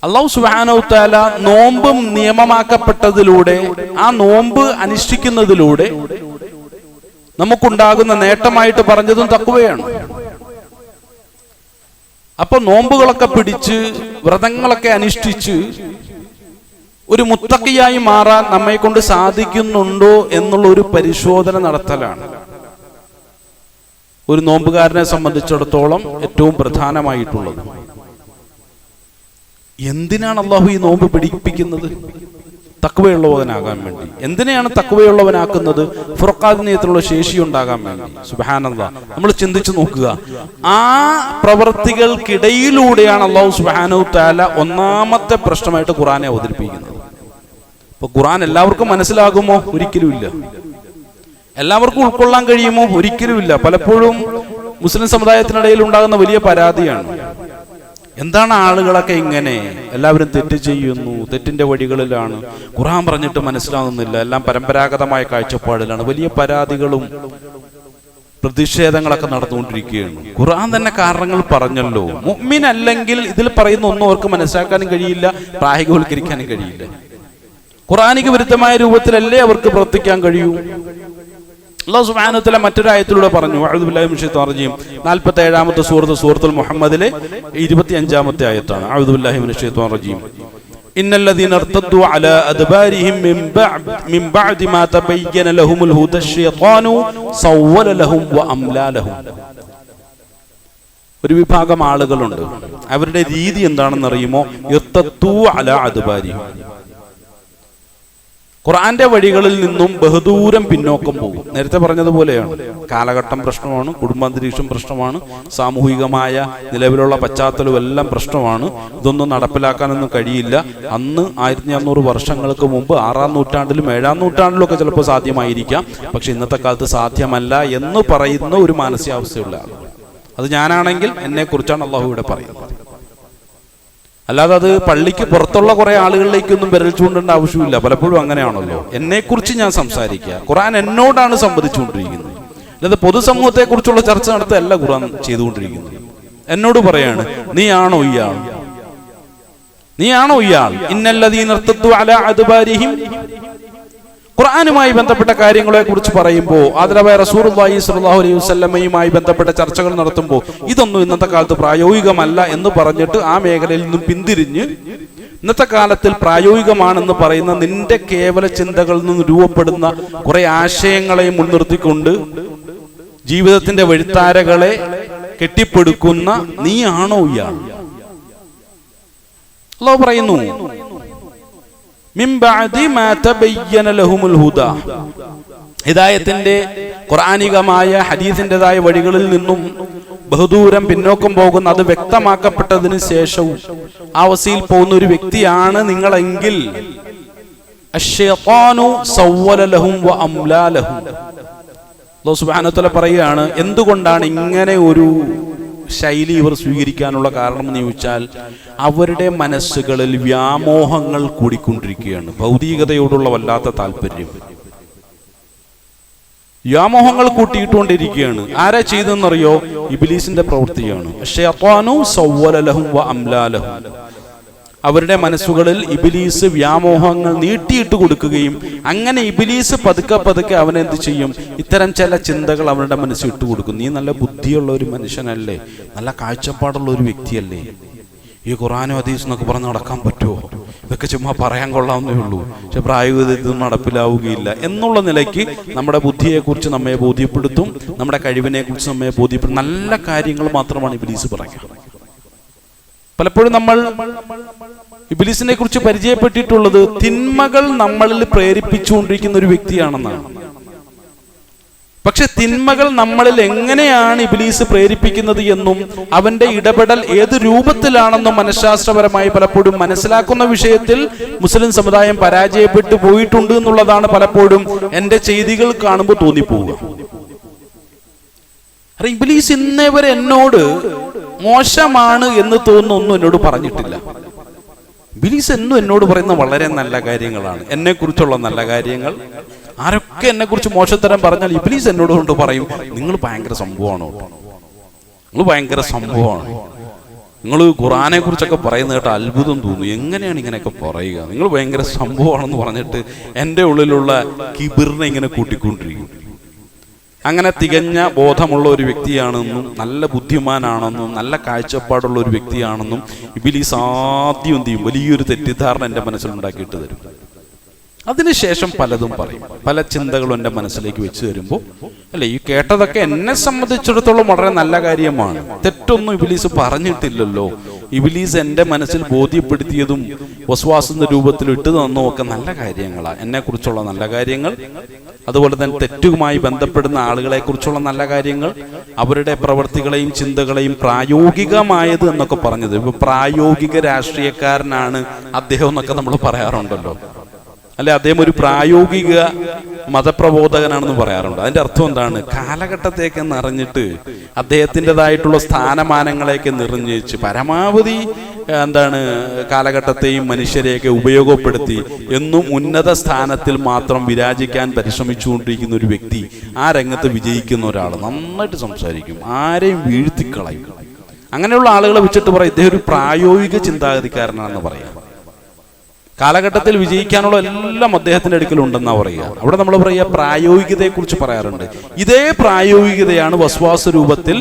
അല്ലാഹു സുബ്ഹാനഹു വ തആല നോമ്പ് നിയമമാക്കപ്പെട്ടതിലൂടെ, ആ നോമ്പ് അനുഷ്ഠിക്കുന്നതിലൂടെ നമുക്കുണ്ടാകുന്ന നേട്ടമായിട്ട് പറഞ്ഞതും തഖ്വയാണ്. അപ്പൊ നോമ്പുകളൊക്കെ പിടിച്ച് വ്രതങ്ങളൊക്കെ അനുഷ്ഠിച്ച് ഒരു മുത്തഖിയായി മാറാൻ നമ്മെ കൊണ്ട് സാധിക്കുന്നുണ്ടോ എന്നുള്ള ഒരു പരിശോധന നടത്തലാണ് ഒരു നോമ്പുകാരനെ സംബന്ധിച്ചിടത്തോളം ഏറ്റവും പ്രധാനമായിട്ടുള്ളത്. എന്തിനാണ് അള്ളാഹു ഈ നോമ്പ് പിടിപ്പിക്കുന്നത്? തഖ്വയുള്ളവനാകാൻ വേണ്ടി. എന്തിനെയാണ് തഖ്വയുള്ളവനാക്കുന്നത്? ഫുർഖാനിയത്തിലുള്ള ശേഷി ഉണ്ടാകാൻ വേണ്ടി. സുബ്ഹാനല്ലാഹ്, നമ്മൾ ചിന്തിച്ചു നോക്കുക. ആ പ്രവർത്തികൾക്കിടയിലൂടെയാണ് അല്ലാഹു സുബ്ഹാനഹു തആല ഒന്നാമത്തെ പ്രശ്നമായിട്ട് ഖുർആനെ അവതരിപ്പിക്കുന്നത്. അപ്പൊ ഖുർആൻ എല്ലാവർക്കും മനസ്സിലാകുമോ? ഒരിക്കലും ഇല്ല. എല്ലാവർക്കും ഉൾക്കൊള്ളാൻ കഴിയുമോ? ഒരിക്കലും ഇല്ല. പലപ്പോഴും മുസ്ലിം സമുദായത്തിനിടയിൽ ഉണ്ടാകുന്ന വലിയ പരാതിയാണ്, എന്താണ് ആളുകളൊക്കെ ഇങ്ങനെ? എല്ലാവരും തെറ്റ് ചെയ്യുന്നു, തെറ്റിന്റെ വഴികളിലാണ്. ഖുർആൻ പറഞ്ഞിട്ട് മനസ്സിലാവുന്നില്ല, എല്ലാം പരമ്പരാഗതമായ കാഴ്ചപ്പാടിലാണ്. വലിയ പരാതികളും പ്രതിഷേധങ്ങളൊക്കെ നടന്നുകൊണ്ടിരിക്കുകയാണ്. ഖുർആൻ തന്നെ കാരണങ്ങൾ പറഞ്ഞല്ലോ. മുഅ്മിൻ അല്ലെങ്കിൽ ഇതിൽ പറയുന്ന ഒന്നും അവർക്ക് മനസ്സിലാക്കാനും കഴിയില്ല, പ്രായോഗികവൽക്കരിക്കാനും കഴിയില്ല. ഖുർആനിക വിരുദ്ധമായ രൂപത്തിലല്ലേ അവർക്ക് പ്രവർത്തിക്കാൻ കഴിയൂ. അല്ലാഹു സുബ്ഹാനഹു വ തആല മറ്റൊരു ആയത്തിലൂടെ പറഞ്ഞു, അഊദു ബില്ലാഹി മിനശ് ശൈത്വാനിർ റജീം, 47ാമത്തെ സൂറത്തുൽ മുഹമ്മദിലെ 25ാമത്തെ ആയത്താണ്. അഊദു ബില്ലാഹി മിനശ് ശൈത്വാനിർ റജീം. ഇന്നല്ലദീന ഇർതദ്ദു അലാ അദ്ബാരിഹിം മിൻ ബഅദി മാ തബയ്യന ലഹുമുൽ ഹുദ ശൈത്വാനു സവ്വല ലഹും വ അംലാ ലഹും. ഒരു വിഭാഗം ആളുകളുണ്ട്, അവരുടെ രീതി എന്താണെന്ന് അറിയുമോ? ഇർതദ്ദു അലാ അദ്ബാരിഹിം, ഖുർആന്റെ വഴികളിൽ നിന്നും ബഹുദൂരം പിന്നോക്കം പോകും. നേരത്തെ പറഞ്ഞതുപോലെയാണ്. കാലഘട്ടം പ്രശ്നമാണ്, കുടുംബാന്തരീക്ഷം പ്രശ്നമാണ്, സാമൂഹികമായ നിലവിലുള്ള പശ്ചാത്തലവും എല്ലാം പ്രശ്നമാണ്. ഇതൊന്നും നടപ്പിലാക്കാനൊന്നും കഴിയില്ല. അന്ന് 1500 വർഷങ്ങൾക്ക് മുമ്പ് 6ാം നൂറ്റാണ്ടിലും 7ാം നൂറ്റാണ്ടിലും ഒക്കെ ചിലപ്പോൾ സാധ്യമായിരിക്കാം. പക്ഷെ ഇന്നത്തെ കാലത്ത് സാധ്യമല്ല എന്ന് പറയുന്ന ഒരു മാനസികാവസ്ഥയുള്ള ആളുകൾ. അത് ഞാനാണെങ്കിൽ എന്നെ കുറിച്ചാണ് അള്ളാഹു ഇവിടെ പറയുന്നത്. അല്ലാതെ അത് പള്ളിക്ക് പുറത്തുള്ള കുറെ ആളുകളിലേക്കൊന്നും വിരൽ ചൂണ്ടേണ്ട ആവശ്യമില്ല. പലപ്പോഴും അങ്ങനെയാണല്ലോ. എന്നെക്കുറിച്ച് ഞാൻ സംസാരിക്കുക, ഖുർആൻ എന്നോടാണ് സംവദിച്ചുകൊണ്ടിരിക്കുന്നത്. അല്ലാതെ പൊതുസമൂഹത്തെ കുറിച്ചുള്ള ചർച്ച നടത്തല്ല ഖുർആൻ ചെയ്തുകൊണ്ടിരിക്കുന്നത്. എന്നോട് പറയാണ്, നീയാണോ ഇയാൾ, നീയാണോ ഇയാൾ? ഇന്നല്ലദീന ഇർതദ്ദു അലാ അദ്ബാരിഹിം. ഖുർആനുമായി ബന്ധപ്പെട്ട കാര്യങ്ങളെ കുറിച്ച് പറയുമ്പോൾ, ആദരവായ റസൂലുള്ളാഹി സ്വല്ലല്ലാഹു അലൈഹി വസല്ലമയുമായി ബന്ധപ്പെട്ട ചർച്ചകൾ നടത്തുമ്പോൾ ഇതൊന്നും ഇന്നത്തെ കാലത്ത് പ്രായോഗികമല്ല എന്ന് പറഞ്ഞിട്ട് ആ മേഖലയിൽ നിന്നും പിന്തിരിഞ്ഞ് ഇന്നത്തെ കാലത്തിൽ പ്രായോഗികമാണെന്ന് പറയുന്ന നിന്റെ കേവല ചിന്തകളിൽ നിന്ന് രൂപപ്പെടുന്ന കുറെ ആശയങ്ങളെയും മുൻനിർത്തിക്കൊണ്ട് ജീവിതത്തിന്റെ വഴിത്താരകളെ കെട്ടിപ്പടുക്കുന്ന നീയാണോ ഇയാൾ? അല്ലാഹു പറയുന്നു, മിൻ ബഅദി മാ തബയ്യന ലഹുമുൽ ഹുദ. ഹിദായത്തിന്റെ ഖുർആനികമായ ഹദീസിന്റേതായ വഴികളിൽ നിന്നും ബഹുദൂരം പിന്നോക്കം പോകുന്ന, അത് വ്യക്തമാക്കപ്പെട്ടതിന് ശേഷവും ആ അവസ്ഥയിൽ പോകുന്ന ഒരു വ്യക്തിയാണ് നിങ്ങളെങ്കിൽ അശ്ശൈത്വാനു സവ്വല ലഹും വ അംലാ ലഹും. അല്ലാഹു സുബ്ഹാനഹു വ തആല പറയുകയാണ്, എന്തുകൊണ്ടാണ് ഇങ്ങനെ ഒരു ശൈലി ഇവർ സ്വീകരിക്കാനുള്ള കാരണം എന്ന് ചോദിച്ചാൽ, അവരുടെ മനസ്സുകളിൽ വ്യാമോഹങ്ങൾ കൂടിക്കൊണ്ടിരിക്കുകയാണ്. ഭൗതികതയോടുള്ള വല്ലാത്ത താല്പര്യം, വ്യാമോഹങ്ങൾ കൂട്ടിയിട്ടുകൊണ്ടിരിക്കുകയാണ്. ആരാ ചെയ്തെന്നറിയോ? ഇബ്ലീസിന്റെ പ്രവൃത്തിയാണ്. ശൈത്വാനു സവ്വല ലഹും വ അംലാ ലഹും. അവരുടെ മനസ്സുകളിൽ ഇബ്ലീസ് വ്യാമോഹങ്ങൾ നീട്ടിയിട്ട് കൊടുക്കുകയും അങ്ങനെ ഇബ്ലീസ് പതുക്കെ പതുക്കെ അവനെന്ത് ചെയ്യും? ഇത്തരം ചില ചിന്തകൾ അവരുടെ മനസ്സിൽ ഇട്ട് കൊടുക്കും. നീ നല്ല ബുദ്ധിയുള്ള ഒരു മനുഷ്യനല്ലേ, നല്ല കാഴ്ചപ്പാടുള്ള ഒരു വ്യക്തിയല്ലേ, ഈ ഖുർആനും ഹദീസും എന്നൊക്കെ പറഞ്ഞ് നടക്കാൻ പറ്റുമോ? ഇതൊക്കെ ചുമ്മാ പറയാൻ കൊള്ളാവുന്നേ ഉള്ളൂ, പക്ഷെ പ്രായോഗികതയൊന്നും നടപ്പിലാവുകയില്ല എന്നുള്ള നിലയ്ക്ക് നമ്മുടെ ബുദ്ധിയെക്കുറിച്ച് നമ്മെ ബോധ്യപ്പെടുത്തും, നമ്മുടെ കഴിവിനെ കുറിച്ച് നമ്മെ ബോധ്യപ്പെടുത്തും. നല്ല കാര്യങ്ങൾ മാത്രമാണ് ഇബ്ലീസ് പറയുക. പലപ്പോഴും നമ്മൾ ഇബ്ലീസിനെ കുറിച്ച് പരിചയപ്പെട്ടിട്ടുള്ളത് തിന്മകൾ നമ്മളിൽ പ്രേരിപ്പിച്ചുകൊണ്ടിരിക്കുന്ന ഒരു വ്യക്തിയാണെന്നാണ്. പക്ഷെ തിന്മകൾ നമ്മളിൽ എങ്ങനെയാണ് ഇബ്ലീസ് പ്രേരിപ്പിക്കുന്നത് എന്നും അവന്റെ ഇടപെടൽ ഏത് രൂപത്തിലാണെന്നും മനഃശാസ്ത്രപരമായി പലപ്പോഴും മനസ്സിലാക്കുന്ന വിഷയത്തിൽ മുസ്ലിം സമുദായം പരാജയപ്പെട്ടു പോയിട്ടുണ്ട് എന്നുള്ളതാണ് പലപ്പോഴും എന്റെ ചെയ്തികൾ കാണുമ്പോൾ തോന്നിപ്പോവുക. ഇബ്ലീസ് ഇന്നേവരെ എന്നോട് മോശമാണ് എന്ന് തോന്നുന്നൊന്നും എന്നോട് പറഞ്ഞിട്ടില്ല. ഇബ്ലീസ് എന്നും എന്നോട് പറയുന്ന വളരെ നല്ല കാര്യങ്ങളാണ്, എന്നെ കുറിച്ചുള്ള നല്ല കാര്യങ്ങൾ. ആരൊക്കെ എന്നെ കുറിച്ച് മോശത്തരം പറഞ്ഞാൽ ഇബ്ലീസ് എന്നോട് കൊണ്ട് പറയും, നിങ്ങൾ ഭയങ്കര സംഭവമാണ്, നിങ്ങൾ ഭയങ്കര സംഭവമാണ്, നിങ്ങൾ ഖുർആനെ കുറിച്ചൊക്കെ പറയുന്ന കേട്ട് അത്ഭുതം തോന്നുന്നു, എങ്ങനെയാണ് ഇങ്ങനെയൊക്കെ പറയുക, നിങ്ങൾ ഭയങ്കര സംഭവമാണെന്ന് പറഞ്ഞിട്ട് എൻ്റെ ഉള്ളിലുള്ള കിബിറിനെ ഇങ്ങനെ കൂട്ടിക്കൊണ്ടിരിക്കും. അങ്ങനെ തികഞ്ഞ ബോധമുള്ള ഒരു വ്യക്തിയാണെന്നും നല്ല ബുദ്ധിമാനാണെന്നും നല്ല കാഴ്ചപ്പാടുള്ള ഒരു വ്യക്തിയാണെന്നും ഇബ്ലീസ് ആദ്യം എന്ത് ചെയ്യും? വലിയൊരു തെറ്റിദ്ധാരണ എൻ്റെ മനസ്സിലുണ്ടാക്കിയിട്ട് തരും. അതിനുശേഷം പലതും പറയും, പല ചിന്തകളും എൻ്റെ മനസ്സിലേക്ക് വെച്ച് തരുമ്പോൾ, അല്ലെ ഈ കേട്ടതൊക്കെ എന്നെ സംബന്ധിച്ചിടത്തോളം വളരെ നല്ല കാര്യമാണ്, തെറ്റൊന്നും ഇബ്ലീസ് പറഞ്ഞിട്ടില്ലല്ലോ, ഇബ്ലീസ് എൻ്റെ മനസ്സിൽ ബോധ്യപ്പെടുത്തിയതും വസ്വാസെന്ന രൂപത്തിൽ ഇട്ടു തന്നതും ഒക്കെ നല്ല കാര്യങ്ങളാണ്, എന്നെ കുറിച്ചുള്ള നല്ല കാര്യങ്ങൾ. അതുപോലെ തന്നെ തെറ്റുമായി ബന്ധപ്പെടുന്ന ആളുകളെ കുറിച്ചുള്ള നല്ല കാര്യങ്ങൾ, അവരുടെ പ്രവർത്തികളെയും ചിന്തകളെയും പ്രായോഗികമായത് എന്നൊക്കെ പറഞ്ഞത്. ഇപ്പൊ പ്രായോഗിക രാഷ്ട്രീയക്കാരനാണ് അദ്ദേഹം എന്നൊക്കെ നമ്മൾ പറയാറുണ്ടല്ലോ. അല്ലെ അദ്ദേഹം ഒരു പ്രായോഗിക മതപ്രബോധകനാണെന്ന് പറയാറുണ്ട്. അതിന്റെ അർത്ഥം എന്താണ്? കാലഘട്ടത്തേക്ക് നിറഞ്ഞിട്ട് അദ്ദേഹത്തിൻ്റെതായിട്ടുള്ള സ്ഥാനമാനങ്ങളെയൊക്കെ നിർണയിച്ച് പരമാവധി കാലഘട്ടത്തെയും മനുഷ്യരെയൊക്കെ ഉപയോഗപ്പെടുത്തി എന്നും ഉന്നത സ്ഥാനത്തിൽ മാത്രം വിരാജിക്കാൻ പരിശ്രമിച്ചുകൊണ്ടിരിക്കുന്ന ഒരു വ്യക്തി ആ രംഗത്ത് വിജയിക്കുന്ന ഒരാൾ നന്നായിട്ട് സംസാരിക്കും, ആരെയും വീഴ്ത്തിക്കളയും. അങ്ങനെയുള്ള ആളുകളെ വെച്ചിട്ട് പറയും ഇദ്ദേഹം ഒരു പ്രായോഗിക ചിന്താഗതിക്കാരനാണെന്ന് പറയാം. കാലഘട്ടത്തിൽ വിജയിക്കാനുള്ള എല്ലാം അദ്ദേഹത്തിന്റെ അടുക്കലുണ്ടെന്നാ പറയുക. അവിടെ നമ്മൾ പറയുക പ്രായോഗികതയെ കുറിച്ച് പറയാറുണ്ട്. ഇതേ പ്രായോഗികതയാണ് വസ്വാസ രൂപത്തിൽ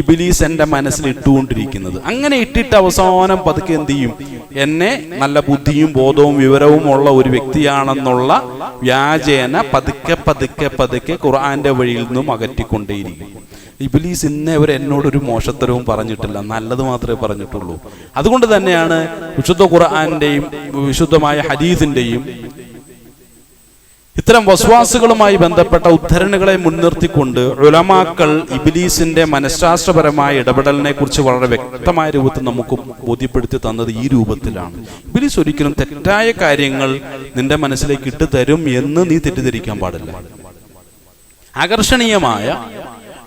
ഇബ്ലീസ് എന്റെ മനസ്സിൽ ഇട്ടുകൊണ്ടിരിക്കുന്നത്. അങ്ങനെ ഇട്ടിട്ട് അവസാനം പതുക്കെ എന്ത് ചെയ്യും? എന്നെ നല്ല ബുദ്ധിയും ബോധവും വിവരവും ഉള്ള ഒരു വ്യക്തിയാണെന്നുള്ള വ്യാജേന പതുക്കെ പതുക്കെ പതുക്കെ ഖുർആന്റെ വഴിയിൽ നിന്നും അകറ്റിക്കൊണ്ടേയിരിക്കും. ഇബ്ലീസ് ഇന്നേ വരെ എന്നോടൊരു മോശത്തരവും പറഞ്ഞിട്ടില്ല, നല്ലത് മാത്രമേ പറഞ്ഞിട്ടുള്ളൂ. അതുകൊണ്ട് തന്നെയാണ് വിശുദ്ധ ഖുർആന്റെയും വിശുദ്ധമായ ഹദീസിന്റെയും ഇത്തരം വസ്വാസുകളുമായി ബന്ധപ്പെട്ട ഉദ്ധരണികളെ മുൻനിർത്തിക്കൊണ്ട് ഉലമാക്കൾ ഇബ്ലീസിന്റെ മനഃശാസ്ത്രപരമായ ഇടപെടലിനെ കുറിച്ച് വളരെ വ്യക്തമായ രൂപത്തിൽ നമുക്ക് ബോധ്യപ്പെടുത്തി തന്നത് ഈ രൂപത്തിലാണ്. ഇബ്ലീസ് ഒരിക്കലും തെറ്റായ കാര്യങ്ങൾ നിന്റെ മനസ്സിലേക്ക് ഇട്ട് തരും എന്ന് നീ തെറ്റിദ്ധരിക്കാൻ പാടില്ല. ആകർഷണീയമായ,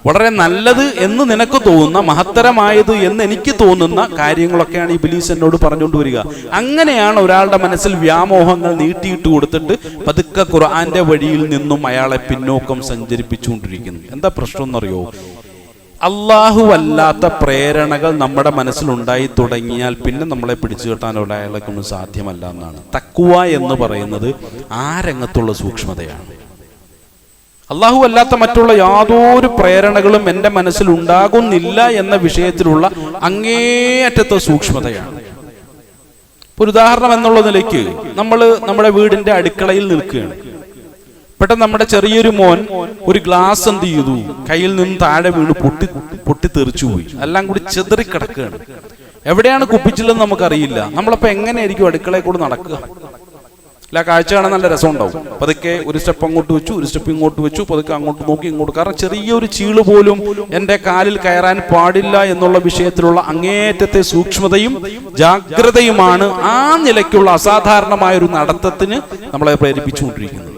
വളരെ നല്ലത് എന്ന് നിനക്ക് തോന്നുന്ന, മഹത്തരമായത് എന്ന് എനിക്ക് തോന്നുന്ന കാര്യങ്ങളൊക്കെയാണ് ഇബ്ലീസ് എന്നോട് പറഞ്ഞുകൊണ്ട് വരിക. അങ്ങനെയാണ് ഒരാളുടെ മനസ്സിൽ വ്യാമോഹങ്ങൾ നീട്ടിയിട്ട് കൊടുത്തിട്ട് പതുക്കെ ഖുർആന്റെ വഴിയിൽ നിന്നും അയാളെ പിന്നോക്കം സഞ്ചരിപ്പിച്ചുകൊണ്ടിരിക്കുന്നത്. എന്താ പ്രശ്നം എന്നറിയോ? അല്ലാഹു അല്ലാത്ത പ്രേരണകൾ നമ്മുടെ മനസ്സിലുണ്ടായി തുടങ്ങിയാൽ പിന്നെ നമ്മളെ പിടിച്ചു കെട്ടാൻ ഒരാളെക്കൊന്നും സാധ്യമല്ല എന്നാണ്. തഖ്വ എന്ന് പറയുന്നത് ആ രംഗത്തുള്ള സൂക്ഷ്മതയാണ്. അല്ലാഹു അല്ലാത്ത മറ്റുള്ള യാതൊരു പ്രേരണകളും എൻ്റെ മനസ്സിൽ ഉണ്ടാകുന്നില്ല എന്ന വിഷയത്തിലുള്ള അങ്ങേയറ്റത്തെ സൂക്ഷ്മതയാണ്. ഒരു ഉദാഹരണം എന്നുള്ള നിലയ്ക്ക് നമ്മൾ നമ്മുടെ വീടിന്റെ അടുക്കളയിൽ നിൽക്കുകയാണ്. പെട്ടെന്ന് നമ്മുടെ ചെറിയൊരു മോൻ ഒരു ഗ്ലാസ് എന്ത് ചെയ്തു? കയ്യിൽ നിന്ന് താഴെ വീണ് പൊട്ടിത്തെറിച്ചു പോയി. എല്ലാം കൂടി ചെതറിക്കിടക്കുകയാണ്. എവിടെയാണ് കുപ്പിച്ചില്ലെന്ന് നമുക്കറിയില്ല. നമ്മളപ്പോ എങ്ങനെയായിരിക്കും അടുക്കളയിൽ കൂടെ നടക്കുക? അല്ല, കാഴ്ച കാണാൻ നല്ല രസം ഉണ്ടാവും. പതുക്കെ ഒരു സ്റ്റെപ്പ് അങ്ങോട്ട് വെച്ചു, ഒരു സ്റ്റെപ്പ് ഇങ്ങോട്ട് വെച്ചു, പതുക്കെ അങ്ങോട്ട് നോക്കി ഇങ്ങോട്ട്. കാരണം ചെറിയൊരു ചീള് പോലും എൻ്റെ കാലിൽ കയറാൻ പാടില്ല എന്നുള്ള വിഷയത്തിലുള്ള അങ്ങേറ്റത്തെ സൂക്ഷ്മതയും ജാഗ്രതയുമാണ് ആ നിലയ്ക്കുള്ള അസാധാരണമായ ഒരു നടത്തത്തിന് നമ്മളെ പ്രേരിപ്പിച്ചുകൊണ്ടിരിക്കുന്നത്.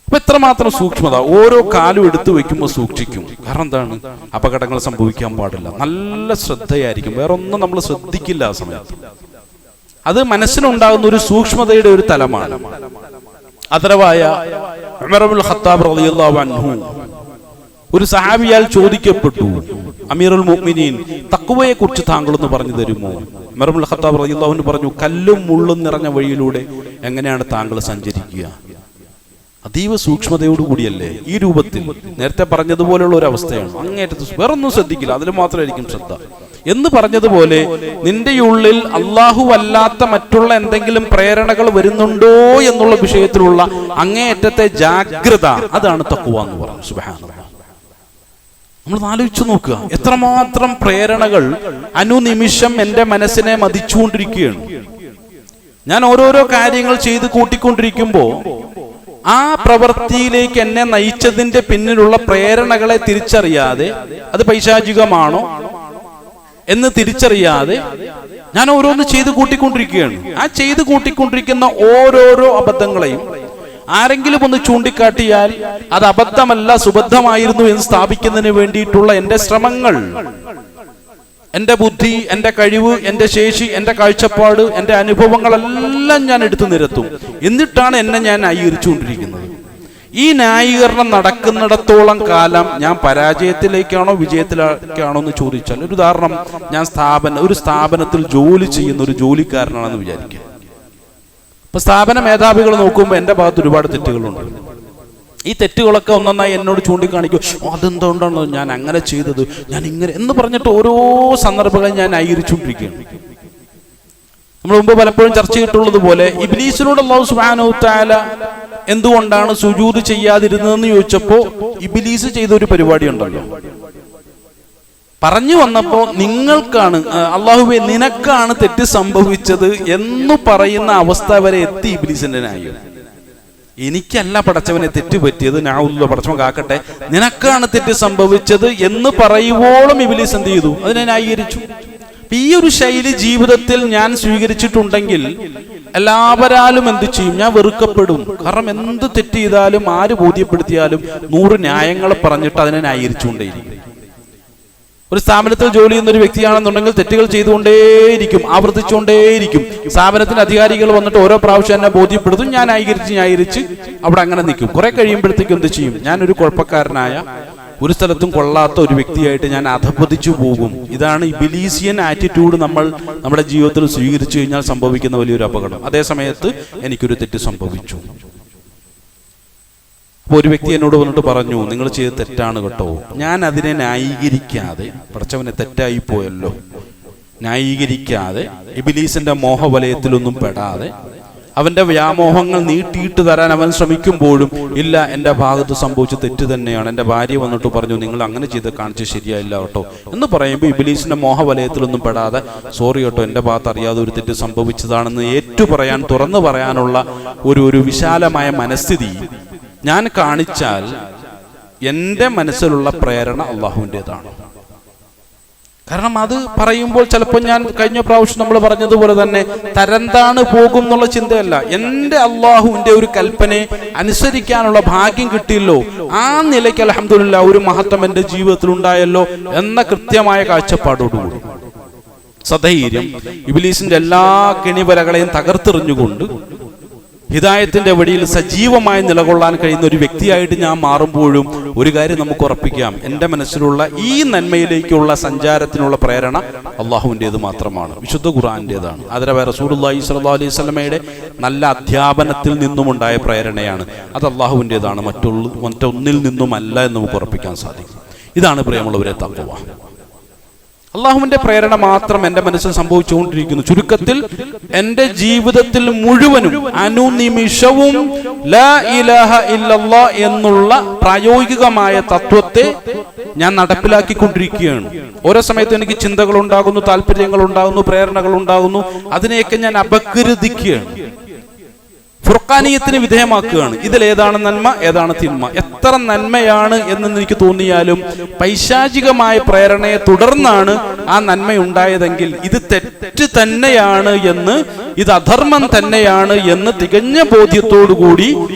അപ്പൊ എത്രമാത്രം സൂക്ഷ്മത! ഓരോ കാലും എടുത്തു വെക്കുമ്പോൾ സൂക്ഷിക്കും. കാരണം എന്താണ്? അപകടങ്ങൾ സംഭവിക്കാൻ പാടില്ല. നല്ല ശ്രദ്ധയായിരിക്കും. വേറെ ഒന്നും നമ്മൾ ശ്രദ്ധിക്കില്ല ആ സമയത്ത്. അത് മനസ്സിനുണ്ടാകുന്ന ഒരു സൂക്ഷ്മതയുടെ ഒരു തലമാണ്. അതരവായ ഉമർ ഇബ്നുൽ ഖത്താബ് റളിയല്ലാഹു അൻഹു ഒരു സഹാബിയാൽ ചോദിക്കപ്പെട്ടു, അമീറുൽ മുഅ്മിനീൻ, തഖ്വയെ കുറിച്ച് താങ്കളൊന്ന് പറഞ്ഞു തരുമോ? ഉമർ ഇബ്നുൽ ഖത്താബ് റളിയല്ലാഹു അൻഹു പറഞ്ഞു, കല്ലും മുള്ളും നിറഞ്ഞ വഴിയിലൂടെ എങ്ങനെയാണ് താങ്കൾ സഞ്ചരിക്കുക? അതീവ സൂക്ഷ്മതയോടുകൂടിയല്ലേ? ഈ രൂപത്തിൽ നേരത്തെ പറഞ്ഞതുപോലെയുള്ള ഒരു അവസ്ഥയാണ്. അങ്ങേറ്റത്ത് വേറൊന്നും ശ്രദ്ധിക്കില്ല, അതിൽ മാത്രമായിരിക്കും ശ്രദ്ധ എന്ന് പറഞ്ഞതുപോലെ നിന്റെ ഉള്ളിൽ അല്ലാഹു അല്ലാത്ത മറ്റുള്ള എന്തെങ്കിലും പ്രേരണകൾ വരുന്നുണ്ടോ എന്നുള്ള വിഷയത്തിലുള്ള അങ്ങേയറ്റത്തെ ജാഗ്രത, അതാണ് തഖ്വ എന്ന് പറയുന്നത്. സുബ്ഹാനല്ലാഹ്. നമ്മൾ ആലോചിച്ചു നോക്കുക, എത്രമാത്രം പ്രേരണകൾ അനുനിമിഷം എൻ്റെ മനസ്സിനെ മതിച്ചുകൊണ്ടിരിക്കുകയാണ്. ഞാൻ ഓരോരോ കാര്യങ്ങൾ ചെയ്ത് കൂട്ടിക്കൊണ്ടിരിക്കുമ്പോൾ ആ പ്രവൃത്തിയിലേക്ക് എന്നെ നയിച്ചതിന്റെ പിന്നിലുള്ള പ്രേരണകളെ തിരിച്ചറിയാതെ, അത് പൈശാചികമാണോ എന്ന് തിരിച്ചറിയാതെ ഞാൻ ഓരോന്ന് ചെയ്ത് കൂട്ടിക്കൊണ്ടിരിക്കുകയാണ്. ആ ചെയ്ത് കൂട്ടിക്കൊണ്ടിരിക്കുന്ന ഓരോരോ അബദ്ധങ്ങളെയും ആരെങ്കിലും ഒന്ന് ചൂണ്ടിക്കാട്ടിയാൽ അത് അബദ്ധമല്ല, സുബദ്ധമായിരുന്നു എന്ന് സ്ഥാപിക്കുന്നതിന് വേണ്ടിയിട്ടുള്ള എൻ്റെ ശ്രമങ്ങൾ, എൻ്റെ ബുദ്ധി, എൻ്റെ കഴിവ്, എൻ്റെ ശേഷി, എൻ്റെ കാഴ്ചപ്പാട്, എൻ്റെ അനുഭവങ്ങളെല്ലാം ഞാൻ എടുത്തു നിരത്തും. എന്നിട്ടാണ് എന്നെ ഞാൻ ന്യായീകരിച്ചുകൊണ്ടിരിക്കുന്നത്. ഈ ന്യായീകരണം നടക്കുന്നിടത്തോളം കാലം ഞാൻ പരാജയത്തിലേക്കാണോ വിജയത്തിലേക്കാണോ എന്ന് ചോദിച്ചാൽ, ഒരു ഉദാഹരണം, ഞാൻ ഒരു സ്ഥാപനത്തിൽ ജോലി ചെയ്യുന്ന ഒരു ജോലിക്കാരനാണെന്ന് വിചാരിക്കുക. ഇപ്പൊ സ്ഥാപന മേധാവികൾ നോക്കുമ്പോൾ എൻ്റെ ഭാഗത്ത് ഒരുപാട് തെറ്റുകളുണ്ട്. ഈ തെറ്റുകളൊക്കെ ഒന്നൊന്നായി എന്നോട് ചൂണ്ടിക്കാണിക്കും. അതെന്തുകൊണ്ടാണോ ഞാൻ അങ്ങനെ ചെയ്തത്, ഞാൻ ഇങ്ങനെ എന്ന് പറഞ്ഞിട്ട് ഓരോ സന്ദർഭങ്ങളും ഞാൻ ന്യായീകരിച്ചുകൊണ്ടിരിക്കുകയാണ്. നമ്മൾ മുമ്പ് പലപ്പോഴും ചർച്ച ചെയ്തിട്ടുള്ളതുപോലെ ഇബ്ലീസിനോട് അല്ലാഹു സുബ്ഹാനഹു വ തആല എന്തുകൊണ്ടാണ് സുജൂദ് ചെയ്യാതിരുന്നതെന്ന് ചോദിച്ചപ്പോ ഇബ്ലീസ് ചെയ്ത ഒരു പരിപാടി ഉണ്ടല്ലോ. പറഞ്ഞു വന്നപ്പോ നിങ്ങൾക്കാണ്, അല്ലാഹുവേ നിനക്കാണ് തെറ്റ് സംഭവിച്ചത് എന്ന് പറയുന്ന അവസ്ഥ വരെ എത്തി ഇബ്ലീസിന്റെ ന്യായം. എനിക്കല്ല പടച്ചവനെ തെറ്റ് പറ്റിയത്, നഅൂദുല്ലാഹ്, പടച്ചവൻ കാക്കട്ടെ, നിനക്കാണ് തെറ്റ് സംഭവിച്ചത് എന്ന് പറയുവോളം ഇബ്ലീസ് എന്ത് ചെയ്തു? അതിനെ ന്യായീകരിച്ചു. ഈ ഒരു ശൈലി ജീവിതത്തിൽ ഞാൻ സ്വീകരിച്ചിട്ടുണ്ടെങ്കിൽ എല്ലാവരാലും എന്ത് ചെയ്യും? ഞാൻ വെറുക്കപ്പെടും. കാരണം എന്ത് തെറ്റ് ചെയ്താലും ആര് ബോധ്യപ്പെടുത്തിയാലും 100 ന്യായങ്ങൾ പറഞ്ഞിട്ട് അതിനെ ന്യായീകരിച്ചുകൊണ്ടേയിരിക്കും. ഒരു സ്ഥാപനത്തിൽ ജോലി ചെയ്യുന്ന ഒരു വ്യക്തിയാണെന്നുണ്ടെങ്കിൽ തെറ്റുകൾ ചെയ്തുകൊണ്ടേയിരിക്കും, ആവർത്തിച്ചുകൊണ്ടേയിരിക്കും. സ്ഥാപനത്തിന് അധികാരികൾ വന്നിട്ട് ഓരോ പ്രാവശ്യം എന്നെ ബോധ്യപ്പെടുത്തും, ഞാൻ ന്യായീകരിച്ച് അവിടെ അങ്ങനെ നിൽക്കും. കുറെ കഴിയുമ്പോഴത്തേക്കും എന്ത് ചെയ്യും? ഞാനൊരു കുഴപ്പക്കാരനായ, ഒരു സ്ഥലത്തും കൊള്ളാത്ത ഒരു വ്യക്തിയായിട്ട് ഞാൻ അധപ്പതിച്ചു പോകും. ഇതാണ് ഇബിലീസിയൻ ആറ്റിറ്റ്യൂഡ് നമ്മുടെ ജീവിതത്തിൽ സ്വീകരിച്ചു കഴിഞ്ഞാൽ സംഭവിക്കുന്ന വലിയൊരു അപകടം. അതേ സമയത്ത് എനിക്കൊരു തെറ്റ് സംഭവിച്ചു. അപ്പോൾ ഒരു വ്യക്തി എന്നോട് വന്നിട്ട് പറഞ്ഞു, നിങ്ങൾ ചെയ്ത് തെറ്റാണ് കേട്ടോ. ഞാൻ അതിനെ ന്യായീകരിക്കാതെ, പഠിച്ചവനെ തെറ്റായി പോയല്ലോ, ന്യായീകരിക്കാതെ ഇബിലീസിന്റെ മോഹവലയത്തിലൊന്നും പെടാതെ അവന്റെ വ്യാമോഹങ്ങൾ നീട്ടിയിട്ട് തരാൻ അവൻ ശ്രമിക്കുമ്പോഴും ഇല്ല, എൻ്റെ ഭാഗത്ത് സംഭവിച്ച തെറ്റ് തന്നെയാണ്. എൻ്റെ ഭാര്യ വന്നിട്ട് പറഞ്ഞു, നിങ്ങൾ അങ്ങനെ ചെയ്ത് കാണിച്ച് ശരിയായില്ല കേട്ടോ എന്ന് പറയുമ്പോൾ ഇബിലീസിന്റെ മോഹവലയത്തിലൊന്നും പെടാതെ സോറി കേട്ടോ, എൻ്റെ ഭാഗത്ത് അറിയാതെ ഒരു തെറ്റ് സംഭവിച്ചതാണെന്ന് ഏറ്റുപറയാൻ, തുറന്നു പറയാനുള്ള ഒരു വിശാലമായ മനസ്ഥിതി ഞാൻ കാണിച്ചാൽ എൻ്റെ മനസ്സിലുള്ള പ്രേരണ അള്ളാഹുവിൻ്റെതാണ്. കാരണം അത് പറയുമ്പോൾ ചിലപ്പോൾ ഞാൻ കഴിഞ്ഞ പ്രാവശ്യം നമ്മൾ പറഞ്ഞതുപോലെ തന്നെ തരംതാണ് പോകും എന്നുള്ള ചിന്തയല്ല, എൻ്റെ അള്ളാഹുവിൻ്റെ ഒരു കൽപ്പനയെ അനുസരിക്കാനുള്ള ഭാഗ്യം കിട്ടിയല്ലോ, ആ നിലയ്ക്ക് അൽഹംദുലില്ലാഹ് ഒരു മഹത്വം എൻ്റെ ജീവിതത്തിൽ ഉണ്ടായല്ലോ എന്ന കൃത്യമായ കാഴ്ചപ്പാടോടുകൂടി സധൈര്യം ഇബ്ലീസിന്റെ എല്ലാ കെണിവലകളെയും തകർത്തെറിഞ്ഞുകൊണ്ട് ഹിദായത്തിന്റെ വഴിയിൽ സജീവമായി നിലകൊള്ളാൻ കഴിയുന്ന ഒരു വ്യക്തിയായിട്ട് ഞാൻ മാറുമ്പോഴും ഒരു കാര്യം നമുക്ക് ഉറപ്പിക്കാം, എൻ്റെ മനസ്സിലുള്ള ഈ നന്മയിലേക്കുള്ള സഞ്ചാരത്തിനുള്ള പ്രേരണ അള്ളാഹുവിൻ്റേത് മാത്രമാണ്, വിശുദ്ധ ഖുർആന്റേതാണ്. അതിലെ റസൂലുള്ളാഹി സ്വല്ലല്ലാഹു അലൈഹി വസല്ലമയുടെ നല്ല അധ്യാപനത്തിൽ നിന്നുമുണ്ടായ പ്രേരണയാണ്. അത് അള്ളാഹുവിൻ്റേതാണ്, മറ്റൊന്നിൽ നിന്നുമല്ല എന്ന് നമുക്ക് ഉറപ്പിക്കാൻ സാധിക്കും. ഇതാണ് പ്രിയമുള്ളവരെ തഖ്വ. അള്ളാഹുവിന്റെ പ്രേരണ മാത്രം എൻ്റെ മനസ്സിൽ സംഭവിച്ചുകൊണ്ടിരിക്കുന്നു. ചുരുക്കത്തിൽ എൻ്റെ ജീവിതത്തിൽ മുഴുവനും അനുനിമിഷവും ലാ ഇലാഹ ഇല്ലല്ലാഹ് എന്നുള്ള പ്രായോഗികമായ തത്വത്തെ ഞാൻ നടപ്പിലാക്കിക്കൊണ്ടിരിക്കുകയാണ്. ഓരോ സമയത്തും എനിക്ക് ചിന്തകൾ ഉണ്ടാകുന്നു, താല്പര്യങ്ങൾ ഉണ്ടാകുന്നു, പ്രേരണകൾ ഉണ്ടാകുന്നു. അതിനെയൊക്കെ ഞാൻ അപഗ്രഥിക്കുകയാണ്, ഫുർഖാനിയത്തിന് വിധേയമാക്കുകയാണ്. ഇതിലേതാണ് നന്മ, ഏതാണ് തിന്മ, എത്ര നന്മയാണ് എന്ന് എനിക്ക് തോന്നിയാലും പൈശാചികമായ പ്രേരണയെ തുടർന്നാണ് ആ നന്മയുണ്ടായതെങ്കിൽ ഇത് തെറ്റ് തന്നെയാണ് എന്ന്, ഇത് അധർമ്മം തന്നെയാണ് എന്ന് തികഞ്ഞ ബോധ്യത്തോടുകൂടി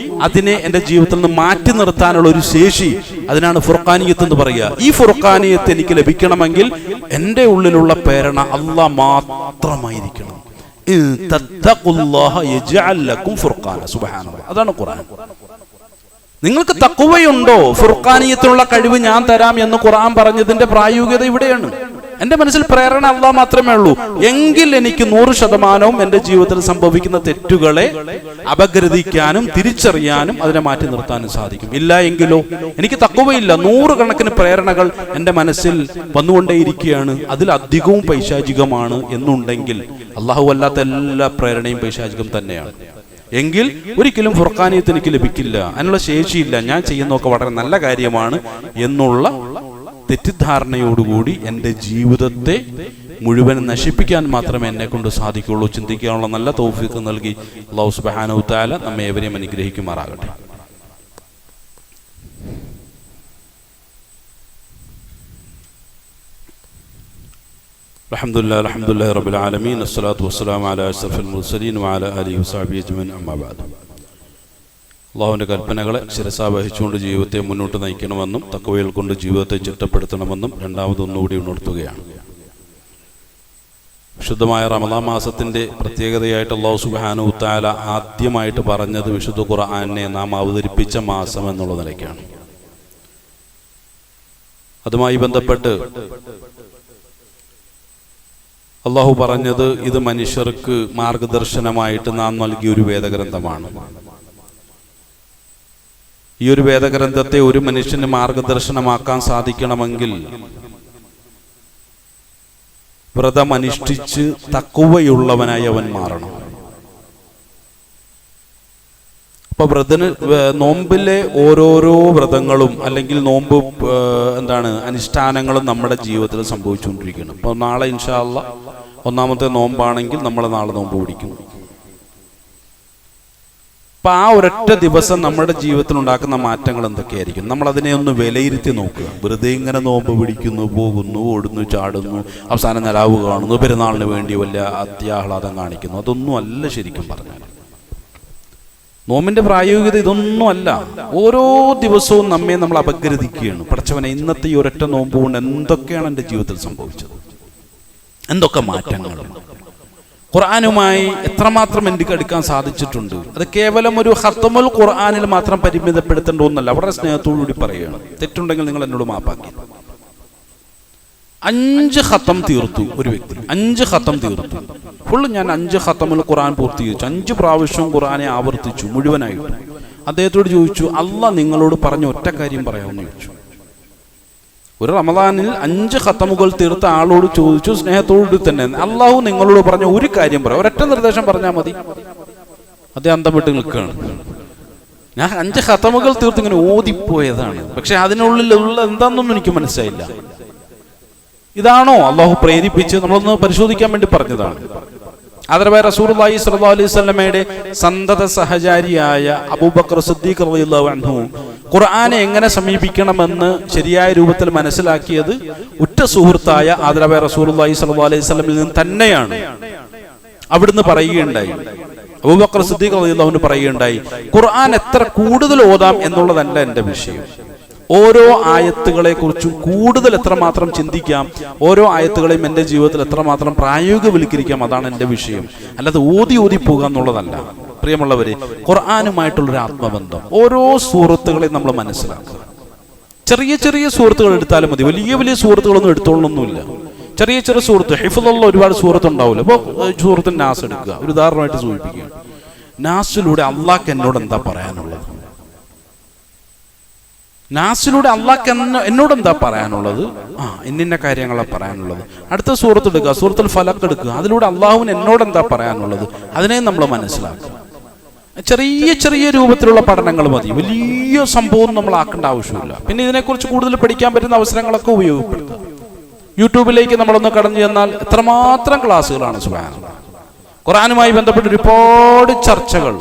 അതിനെ എൻ്റെ ജീവിതത്തിൽ നിന്ന് മാറ്റി നിർത്താനുള്ള ഒരു ശേഷി, അതിനാണ് ഫുർഖാനിയത്ത് എന്ന് പറയുക. ഈ ഫുർഖാനിയത്ത് എനിക്ക് ലഭിക്കണമെങ്കിൽ എൻ്റെ ഉള്ളിലുള്ള പ്രേരണ അല്ലാഹ് മാത്രമായിരിക്കണം. അതാണ് ഖുർആൻ. നിങ്ങൾക്ക് തഖ്വയുണ്ടോ, ഫുർഖാനിയത്തിനുള്ള കഴിവ് ഞാൻ തരാം എന്ന് ഖുർആൻ പറഞ്ഞതിന്റെ പ്രായോഗികത ഇവിടെയാണ്. എൻ്റെ മനസ്സിൽ പ്രേരണ അല്ലാഹ് മാത്രമേ ഉള്ളൂ എങ്കിൽ എനിക്ക് 100% എൻ്റെ ജീവിതത്തിൽ സംഭവിക്കുന്ന തെറ്റുകളെ അപഗ്രഥിക്കാനും തിരിച്ചറിയാനും അതിനെ മാറ്റി നിർത്താനും സാധിക്കും. ഇല്ല എങ്കിലോ എനിക്ക് തഖ്വയില്ല, 100 കണക്കിന് പ്രേരണകൾ എൻ്റെ മനസ്സിൽ വന്നുകൊണ്ടേയിരിക്കുകയാണ്, അതിലധികവും പൈശാചികമാണ് എന്നുണ്ടെങ്കിൽ അല്ലാഹു അല്ലാത്ത എല്ലാ പ്രേരണയും പൈശാചികം തന്നെയാണ്. എങ്കിൽ ഒരിക്കലും ഫുർഖാനിയത്ത് എനിക്ക് ലഭിക്കില്ല, അതിനുള്ള ശേഷിയില്ല, ഞാൻ ചെയ്യുന്നതൊക്കെ വളരെ നല്ല കാര്യമാണ് എന്നുള്ള തെറ്റിദ്ധാരണയോടുകൂടി എൻ്റെ ജീവിതത്തെ മുഴുവൻ നശിപ്പിക്കാൻ മാത്രമേ എന്നെ കൊണ്ട് സാധിക്കുള്ളൂ. ചിന്തിക്കാനുള്ള നല്ല തൗഫീഖ് നൽകി അല്ലാഹു സുബ്ഹാനഹു തആല നമ്മെ ഏവരെയും അനുഗ്രഹിക്കുമാറാകട്ടെ. അൽഹംദുലില്ലാഹി റബ്ബിൽ ആലമീൻ, അസ്സലാത്തു വസ്സലാമു അലാ അഷ്റഫിൽ മുർസലീൻ വഅലാ ആലിഹി വസഹ്ബിഹി അജ്മഈൻ, അമ്മാ ബഅദ്. അള്ളാഹുവിൻ്റെ കൽപ്പനകളെ ശിരസാവഹിച്ചുകൊണ്ട് ജീവിതത്തെ മുന്നോട്ട് നയിക്കണമെന്നും തഖ്വയിൽ കൊണ്ട് ജീവിതത്തെ ചിട്ടപ്പെടുത്തണമെന്നും രണ്ടാമതൊന്നുകൂടി ഉണർത്തുകയാണ്. വിശുദ്ധമായ റമളാൻ മാസത്തിൻ്റെ പ്രത്യേകതയായിട്ട് അല്ലാഹു സുബ്ഹാനഹു തആല ആദ്യമായിട്ട് പറഞ്ഞത് വിശുദ്ധ ഖുർആനെ നാം അവതരിപ്പിച്ച മാസം എന്നുള്ള നിലയ്ക്കാണ്. അതുമായി ബന്ധപ്പെട്ട് അള്ളാഹു പറഞ്ഞത് ഇത് മനുഷ്യർക്ക് മാർഗദർശനമായിട്ട് നാം നൽകിയ ഒരു വേദഗ്രന്ഥമാണ്. ഈ ഒരു വേദഗ്രന്ഥത്തെ ഒരു മനുഷ്യന് മാർഗദർശനമാക്കാൻ സാധിക്കണമെങ്കിൽ വ്രതമനുഷ്ഠിച്ച് തഖ്വയുള്ളവനായി അവൻ മാറണം. അപ്പൊ നോമ്പിലെ ഓരോരോ വ്രതങ്ങളും അല്ലെങ്കിൽ നോമ്പ് അനുഷ്ഠാനങ്ങളും നമ്മുടെ ജീവിതത്തിൽ സംഭവിച്ചുകൊണ്ടിരിക്കുകയാണ്. അപ്പോൾ നാളെ ഇൻഷാ അല്ലാഹ് 1ാമത്തെ നോമ്പാണെങ്കിൽ നമ്മൾ നാളെ നോമ്പ് പിടിക്കും. അപ്പം ആ ഒരൊറ്റ ദിവസം നമ്മുടെ ജീവിതത്തിൽ ഉണ്ടാക്കുന്ന മാറ്റങ്ങൾ എന്തൊക്കെയായിരിക്കും? നമ്മൾ അതിനെ ഒന്ന് വിലയിരുത്തി നോക്കുക. വെറുതെ ഇങ്ങനെ നോമ്പ് പിടിക്കുന്നു, പോകുന്നു, ഓടുന്നു, ചാടുന്നു, അവസാനം നിലാവ് കാണുന്നു, പെരുന്നാളിന് വേണ്ടി വലിയ അത്യാഹ്ലാദം കാണിക്കുന്നു, അതൊന്നും അല്ല ശരിക്കും പറഞ്ഞാൽ. നോമ്പിന്റെ പ്രായോഗികത ഇതൊന്നും അല്ല. ഓരോ ദിവസവും നമ്മൾ അപഗ്രഥിക്കുകയാണ്. പടച്ചവനെ, ഇന്നത്തെ ഈ ഒരൊറ്റ നോമ്പ് കൊണ്ട് എന്തൊക്കെയാണ് എൻ്റെ ജീവിതത്തിൽ സംഭവിച്ചത്, എന്തൊക്കെ മാറ്റങ്ങൾ, ഖുർആനുമായി എത്രമാത്രം എനിക്ക് എടുക്കാൻ സാധിച്ചിട്ടുണ്ട്. അത് കേവലം ഒരു ഖത്മുൽ ഖുർആനിൽ മാത്രം പരിമിതപ്പെടുത്തേണ്ട ഒന്നല്ല. വളരെ സ്നേഹത്തോടുകൂടി പറയുകയാണ്. തെറ്റുണ്ടെങ്കിൽ നിങ്ങൾ എന്നോട് മാപ്പാക്കി. 5 ഖത്തം തീർത്തു ഒരു വ്യക്തി, 5 ഖത്തം തീർത്തു. ഫുള്ള് ഞാൻ 5 ഖത്തമുൽ ഖുർആൻ പൂർത്തീകരിച്ചു, 5 പ്രാവശ്യവും ഖുർആനെ ആവർത്തിച്ചു മുഴുവനായിട്ട്. അദ്ദേഹത്തോട് ചോദിച്ചു, അള്ളാഹ് നിങ്ങളോട് പറഞ്ഞ ഒറ്റ കാര്യം പറയാമെന്ന് ചോദിച്ചു. ഒരു റമദാനിൽ 5 ഖത്തമുകൾ തീർത്ത ആളോട് ചോദിച്ചു, സ്നേഹത്തോട് തന്നെ, അള്ളാഹു നിങ്ങളോട് പറഞ്ഞ ഒരു കാര്യം പറയാം, ഒരൊറ്റ നിർദ്ദേശം പറഞ്ഞാൽ മതി. അദ്ദേഹം അന്തം വിട്ട് നിൽക്കുകയാണ്. ഞാൻ 5 ഖത്തമുകൾ തീർത്ത് ഇങ്ങനെ ഓതിപ്പോയതാണ്, പക്ഷെ അതിനുള്ളിലുള്ള എന്താണെന്നൊന്നും എനിക്ക് മനസ്സിലായില്ല. ഇതാണോ അള്ളാഹു പ്രേരിപ്പിച്ച് നമ്മളൊന്ന് പരിശോധിക്കാൻ വേണ്ടി പറഞ്ഞതാണ്. ആദരവായ റസൂലുള്ളാഹി സ്വല്ലല്ലാഹു അലൈഹി വസല്ലമയുടെ സന്തത സഹചാരിയായ അബൂബക്കർ സിദ്ദീഖ് റളിയല്ലാഹു അൻഹു ഖുർആനെ എങ്ങനെ സമീപിക്കണമെന്ന് ശരിയായ രൂപത്തിൽ മനസ്സിലാക്കിയത് ഉറ്റ സുഹൃത്തായ ആദരവായ റസൂലുള്ളാഹി സ്വല്ലല്ലാഹു അലൈഹി വസല്ലമയിൽ നിന്ന് തന്നെയാണ്. അവിടുന്ന് പറയുകയുണ്ടായി, അബൂബക്കർ സിദ്ദീഖ് റളിയല്ലാഹു അൻഹു പറയുകയുണ്ടായി, ഖുർആൻ എത്ര കൂടുതൽ ഓതാം എന്നുള്ളതല്ല എൻ്റെ വിഷയം, ഓരോ ആയത്തുകളെ കുറിച്ചും കൂടുതൽ എത്രമാത്രം ചിന്തിക്കാം, ഓരോ ആയത്തുകളെയും എൻ്റെ ജീവിതത്തിൽ എത്രമാത്രം പ്രായോഗികവൽക്കരിക്കാം, അതാണ് എൻ്റെ വിഷയം. അല്ലാതെ ഓതി പോകുക എന്നുള്ളതല്ല. പ്രിയമുള്ളവരെ, ഖുർആനുമായിട്ടുള്ളൊരു ആത്മബന്ധം, ഓരോ സൂറത്തുകളെയും നമ്മൾ മനസ്സിലാക്കുക. ചെറിയ ചെറിയ സൂറത്തുകൾ എടുത്താലും മതി, വലിയ വലിയ സൂറത്തുകളൊന്നും എടുത്തോളൊന്നുമില്ല. ചെറിയ ചെറിയ സൂറത്ത്, ഹിഫ്ളുള്ള ഒരുപാട് സൂറത്ത് ഉണ്ടാവില്ല. അപ്പോൾ സൂറത്തിന് നാസ് എടുക്കുക. ഒരു ഉദാഹരണമായിട്ട് സൂചിപ്പിക്കുക. നാസിലൂടെ അള്ളാഹ്ക്ക് എന്നോട് എന്താ പറയാനുള്ളത്, നാസിലൂടെ അള്ളാഹ്ക്ക് എന്നോട് എന്താ പറയാനുള്ളത്, ഇന്ന കാര്യങ്ങളാണ് പറയാനുള്ളത്. അടുത്ത സൂറത്ത് എടുക്കുക, സൂറത്തുൽ ഫലഖ് എടുക്കുക, അതിലൂടെ അള്ളാഹുവിന് എന്നോട് എന്താ പറയാനുള്ളത്, അതിനെ നമ്മൾ മനസ്സിലാക്കുക. ചെറിയ ചെറിയ രൂപത്തിലുള്ള പഠനങ്ങൾ മതി, വലിയ സംഭവം നമ്മൾ ആക്കേണ്ട ആവശ്യമില്ല. പിന്നെ ഇതിനെക്കുറിച്ച് കൂടുതൽ പഠിക്കാൻ പറ്റുന്ന അവസരങ്ങളൊക്കെ ഉപയോഗപ്പെടുത്തുക. യൂട്യൂബിലേക്ക് നമ്മളൊന്ന് കടന്നു ചെന്നാൽ എത്രമാത്രം ക്ലാസ്സുകളാണ്. സുബ്ഹാനല്ലാഹ്, ഖുർആനുമായി ബന്ധപ്പെട്ട് ഒരുപാട് ചർച്ചകൾ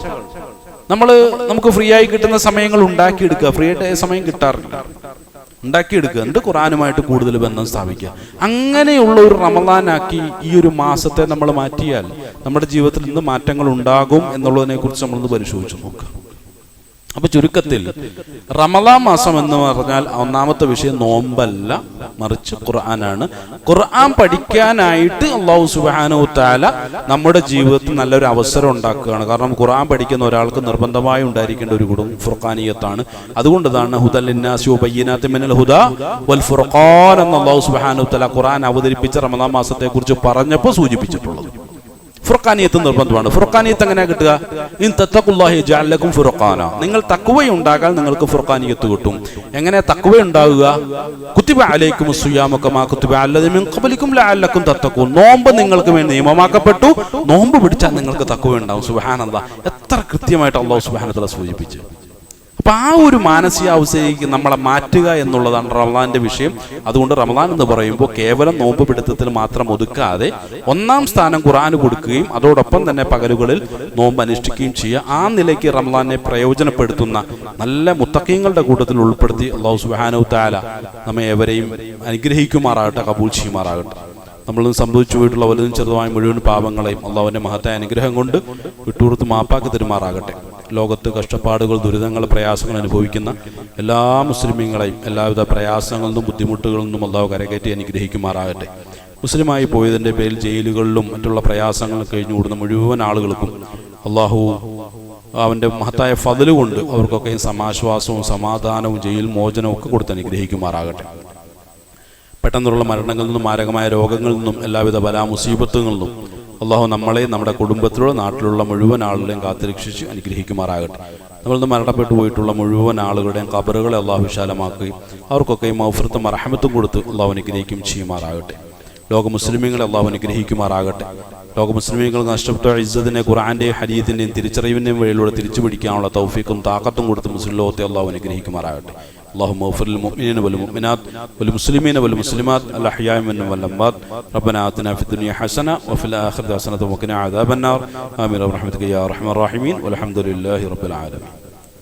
നമുക്ക് ഫ്രീ ആയി കിട്ടുന്ന സമയങ്ങൾ ഉണ്ടാക്കിയെടുക്കുക. ഫ്രീ ആയിട്ട് സമയം കിട്ടാറില്ല, ഉണ്ടാക്കിയെടുക്കുക. എന്നിട്ട് ഖുർആനുമായിട്ട് കൂടുതൽ ബന്ധം സ്ഥാപിക്കുക. അങ്ങനെയുള്ള ഒരു റമളാനാക്കി ഈ ഒരു മാസത്തെ നമ്മൾ മാറ്റിയാൽ നമ്മുടെ ജീവിതത്തിൽ നിന്ന് മാറ്റങ്ങൾ ഉണ്ടാകും എന്നുള്ളതിനെ കുറിച്ച് നമ്മളൊന്ന് പരിശോധിച്ച് നോക്കുക. അപ്പൊ ചുരുക്കത്തിൽ റമളാൻ മാസം എന്ന് പറഞ്ഞാൽ ഒന്നാമത്തെ വിഷയം നോമ്പല്ല, മറിച്ച് ഖുർആനാണ്. ഖുർആൻ പഠിക്കാനായിട്ട് അല്ലാഹു സുബ്ഹാനഹു വ തആല നമ്മുടെ ജീവിതത്തിൽ നല്ലൊരു അവസരം ഉണ്ടാക്കുകയാണ്. കാരണം ഖുർആൻ പഠിക്കുന്ന ഒരാൾക്ക് നിർബന്ധമായി ഉണ്ടായിരിക്കേണ്ട ഒരു ഗുണം ഫുർഖാനിയത്താണ്. അതുകൊണ്ടാണ് ഹുദൽ ലിന്നാസി വബയ്യിനാത്തിൻ മിനൽ ഹുദാ വൽ ഫുർഖാൻ എന്ന് അല്ലാഹു സുബ്ഹാനഹു വ തആല ഖുർആൻ അവതരിപ്പിച്ച റമളാൻ മാസത്തെ കുറിച്ച് പറഞ്ഞപ്പോൾ സൂചിപ്പിച്ചിട്ടുള്ളത്. ഫുർഖാനിയത്ത് നിർബന്ധമാണ്. ഫുർഖാനിയത്ത് എങ്ങനെയാ കിട്ടുക? ഇൻ തത്തഖുല്ലാഹ യജ്അൽ ലക്കും ഫുർഖാന, നിങ്ങൾ തഖ്വയുണ്ടാകാൻ നിങ്ങൾക്ക് ഫുർഖാനിയത്ത് കിട്ടും. എങ്ങനെ തഖ്വ ഉണ്ടാവുക? കുതിബ അലൈക്കുമുസ് സിയാമു കമാ കുതിബ അലദീന മിൻ ഖബ്ലിക്കും ലഅല്ലക്കും തത്തഖൂൻ, നോമ്പ് നിങ്ങൾക്ക് വേണ്ടി നിയമമാക്കപ്പെട്ടു, നോമ്പ് പിടിച്ചാൽ നിങ്ങൾക്ക് തഖ്വ ഉണ്ടാവും. സുബ്ഹാനല്ലാഹ്, എത്ര കൃത്യമായിട്ട് അല്ലാഹു സുബ്ഹാനഹു വ തആല സൂചിപ്പിച്ചു. അപ്പൊ ആ ഒരു മാനസികാവസ്ഥയിലേക്ക് നമ്മളെ മാറ്റുക എന്നുള്ളതാണ് റമളാന്റെ വിഷയം. അതുകൊണ്ട് റമളാൻ എന്ന് പറയുമ്പോൾ കേവലം നോമ്പ് പിടുത്തത്തിൽ മാത്രം ഒതുക്കാതെ ഒന്നാം സ്ഥാനം ഖുർആന് കൊടുക്കുകയും അതോടൊപ്പം തന്നെ പകലുകളിൽ നോമ്പ് അനുഷ്ഠിക്കുകയും ചെയ്യുക. ആ നിലയ്ക്ക് റമളാനെ പ്രയോജനപ്പെടുത്തുന്ന നല്ല മുത്തഖീങ്ങളുടെ കൂട്ടത്തിൽ ഉൾപ്പെടുത്തി അല്ലാഹു സുബ്ഹാനഹു വ തആല നമ്മെ ഏവരെയും അനുഗ്രഹിക്കുമാറാകട്ടെ, കബൂൽ ചെയ്യുമാറാകട്ടെ. നമ്മളിൽ സംഭവിച്ചു പോയിട്ടുള്ള വലുതും ചെറുതുമായ മുഴുവൻ പാപങ്ങളെയും അള്ളാഹുവിന്റെ മഹത്തായ അനുഗ്രഹം കൊണ്ട് വിട്ടുകൊടുത്ത് മാപ്പാക്കി തരുമാറാകട്ടെ. ലോകത്ത് കഷ്ടപ്പാടുകൾ, ദുരിതങ്ങൾ, പ്രയാസങ്ങൾ അനുഭവിക്കുന്ന എല്ലാ മുസ്ലിമീങ്ങളെയും എല്ലാവിധ പ്രയാസങ്ങളിൽ നിന്നും ബുദ്ധിമുട്ടുകളിൽ നിന്നും അള്ളാഹു കരകയറ്റി അനുഗ്രഹിക്കുമാറാകട്ടെ. മുസ്ലിമായി പോയതിൻ്റെ പേരിൽ ജയിലുകളിലും മറ്റുള്ള പ്രയാസങ്ങൾ കഴിഞ്ഞുകൂടുന്ന മുഴുവൻ ആളുകൾക്കും അള്ളാഹു അവൻ്റെ മഹത്തായ ഫദ്ല് കൊണ്ട് അവർക്കൊക്കെയും സമാശ്വാസവും സമാധാനവും ജയിൽ മോചനവും ഒക്കെ കൊടുത്ത് അനുഗ്രഹിക്കുമാറാകട്ടെ. പെട്ടെന്നുള്ള മരണങ്ങളിൽ നിന്നും മാരകമായ രോഗങ്ങളിൽ നിന്നും എല്ലാവിധ ബലാ മുസീബത്തുകളിൽ നിന്നും അള്ളാഹു നമ്മളെ, നമ്മുടെ കുടുംബത്തിലുള്ള നാട്ടിലുള്ള മുഴുവൻ ആളുകളെയും കാത്തുരക്ഷിച്ച് അനുഗ്രഹിക്കുമാറാകട്ടെ. നമ്മളിൽ നിന്ന് മരണപ്പെട്ടു പോയിട്ടുള്ള മുഴുവൻ ആളുകളുടെയും ഖബറുകളെ അള്ളാഹു വിശാലമാക്കുകയും അവർക്കൊക്കെയും മഗ്ഫിറത്തും റഹ്മത്തും കൊടുത്ത് അള്ളാഹു അനുഗ്രഹിക്കും ചെയ്യുമാറാകട്ടെ. ലോക മുസ്ലിമീങ്ങളെ അള്ളാഹു അനുഗ്രഹിക്കുമാറാകട്ടെ. ലോക മുസ്ലിമീങ്ങൾ നഷ്ടപ്പെട്ട ഇസ്സത്തിനെ ഖുർആന്റെയും ഹദീസിന്റെയും തിരിച്ചറിവിന്റെയും വഴിയിലൂടെ തിരിച്ചു പിടിക്കാനുള്ള തൗഫീഖും താഖത്തും കൊടുത്ത് മുസ്ലിം ലോകത്തെ അള്ളാഹു അനുഗ്രഹിക്കുമാറാകട്ടെ. اللهم اغفر للمؤمنين والمؤمنات والمسلمين والمسلمات الأحياء منهم والأموات ربنا آتنا في الدنيا حسنة وفي الآخرة حسنة وقنا عذاب النار آمين برحمتك يا أرحم الراحمين والحمد لله رب العالمين.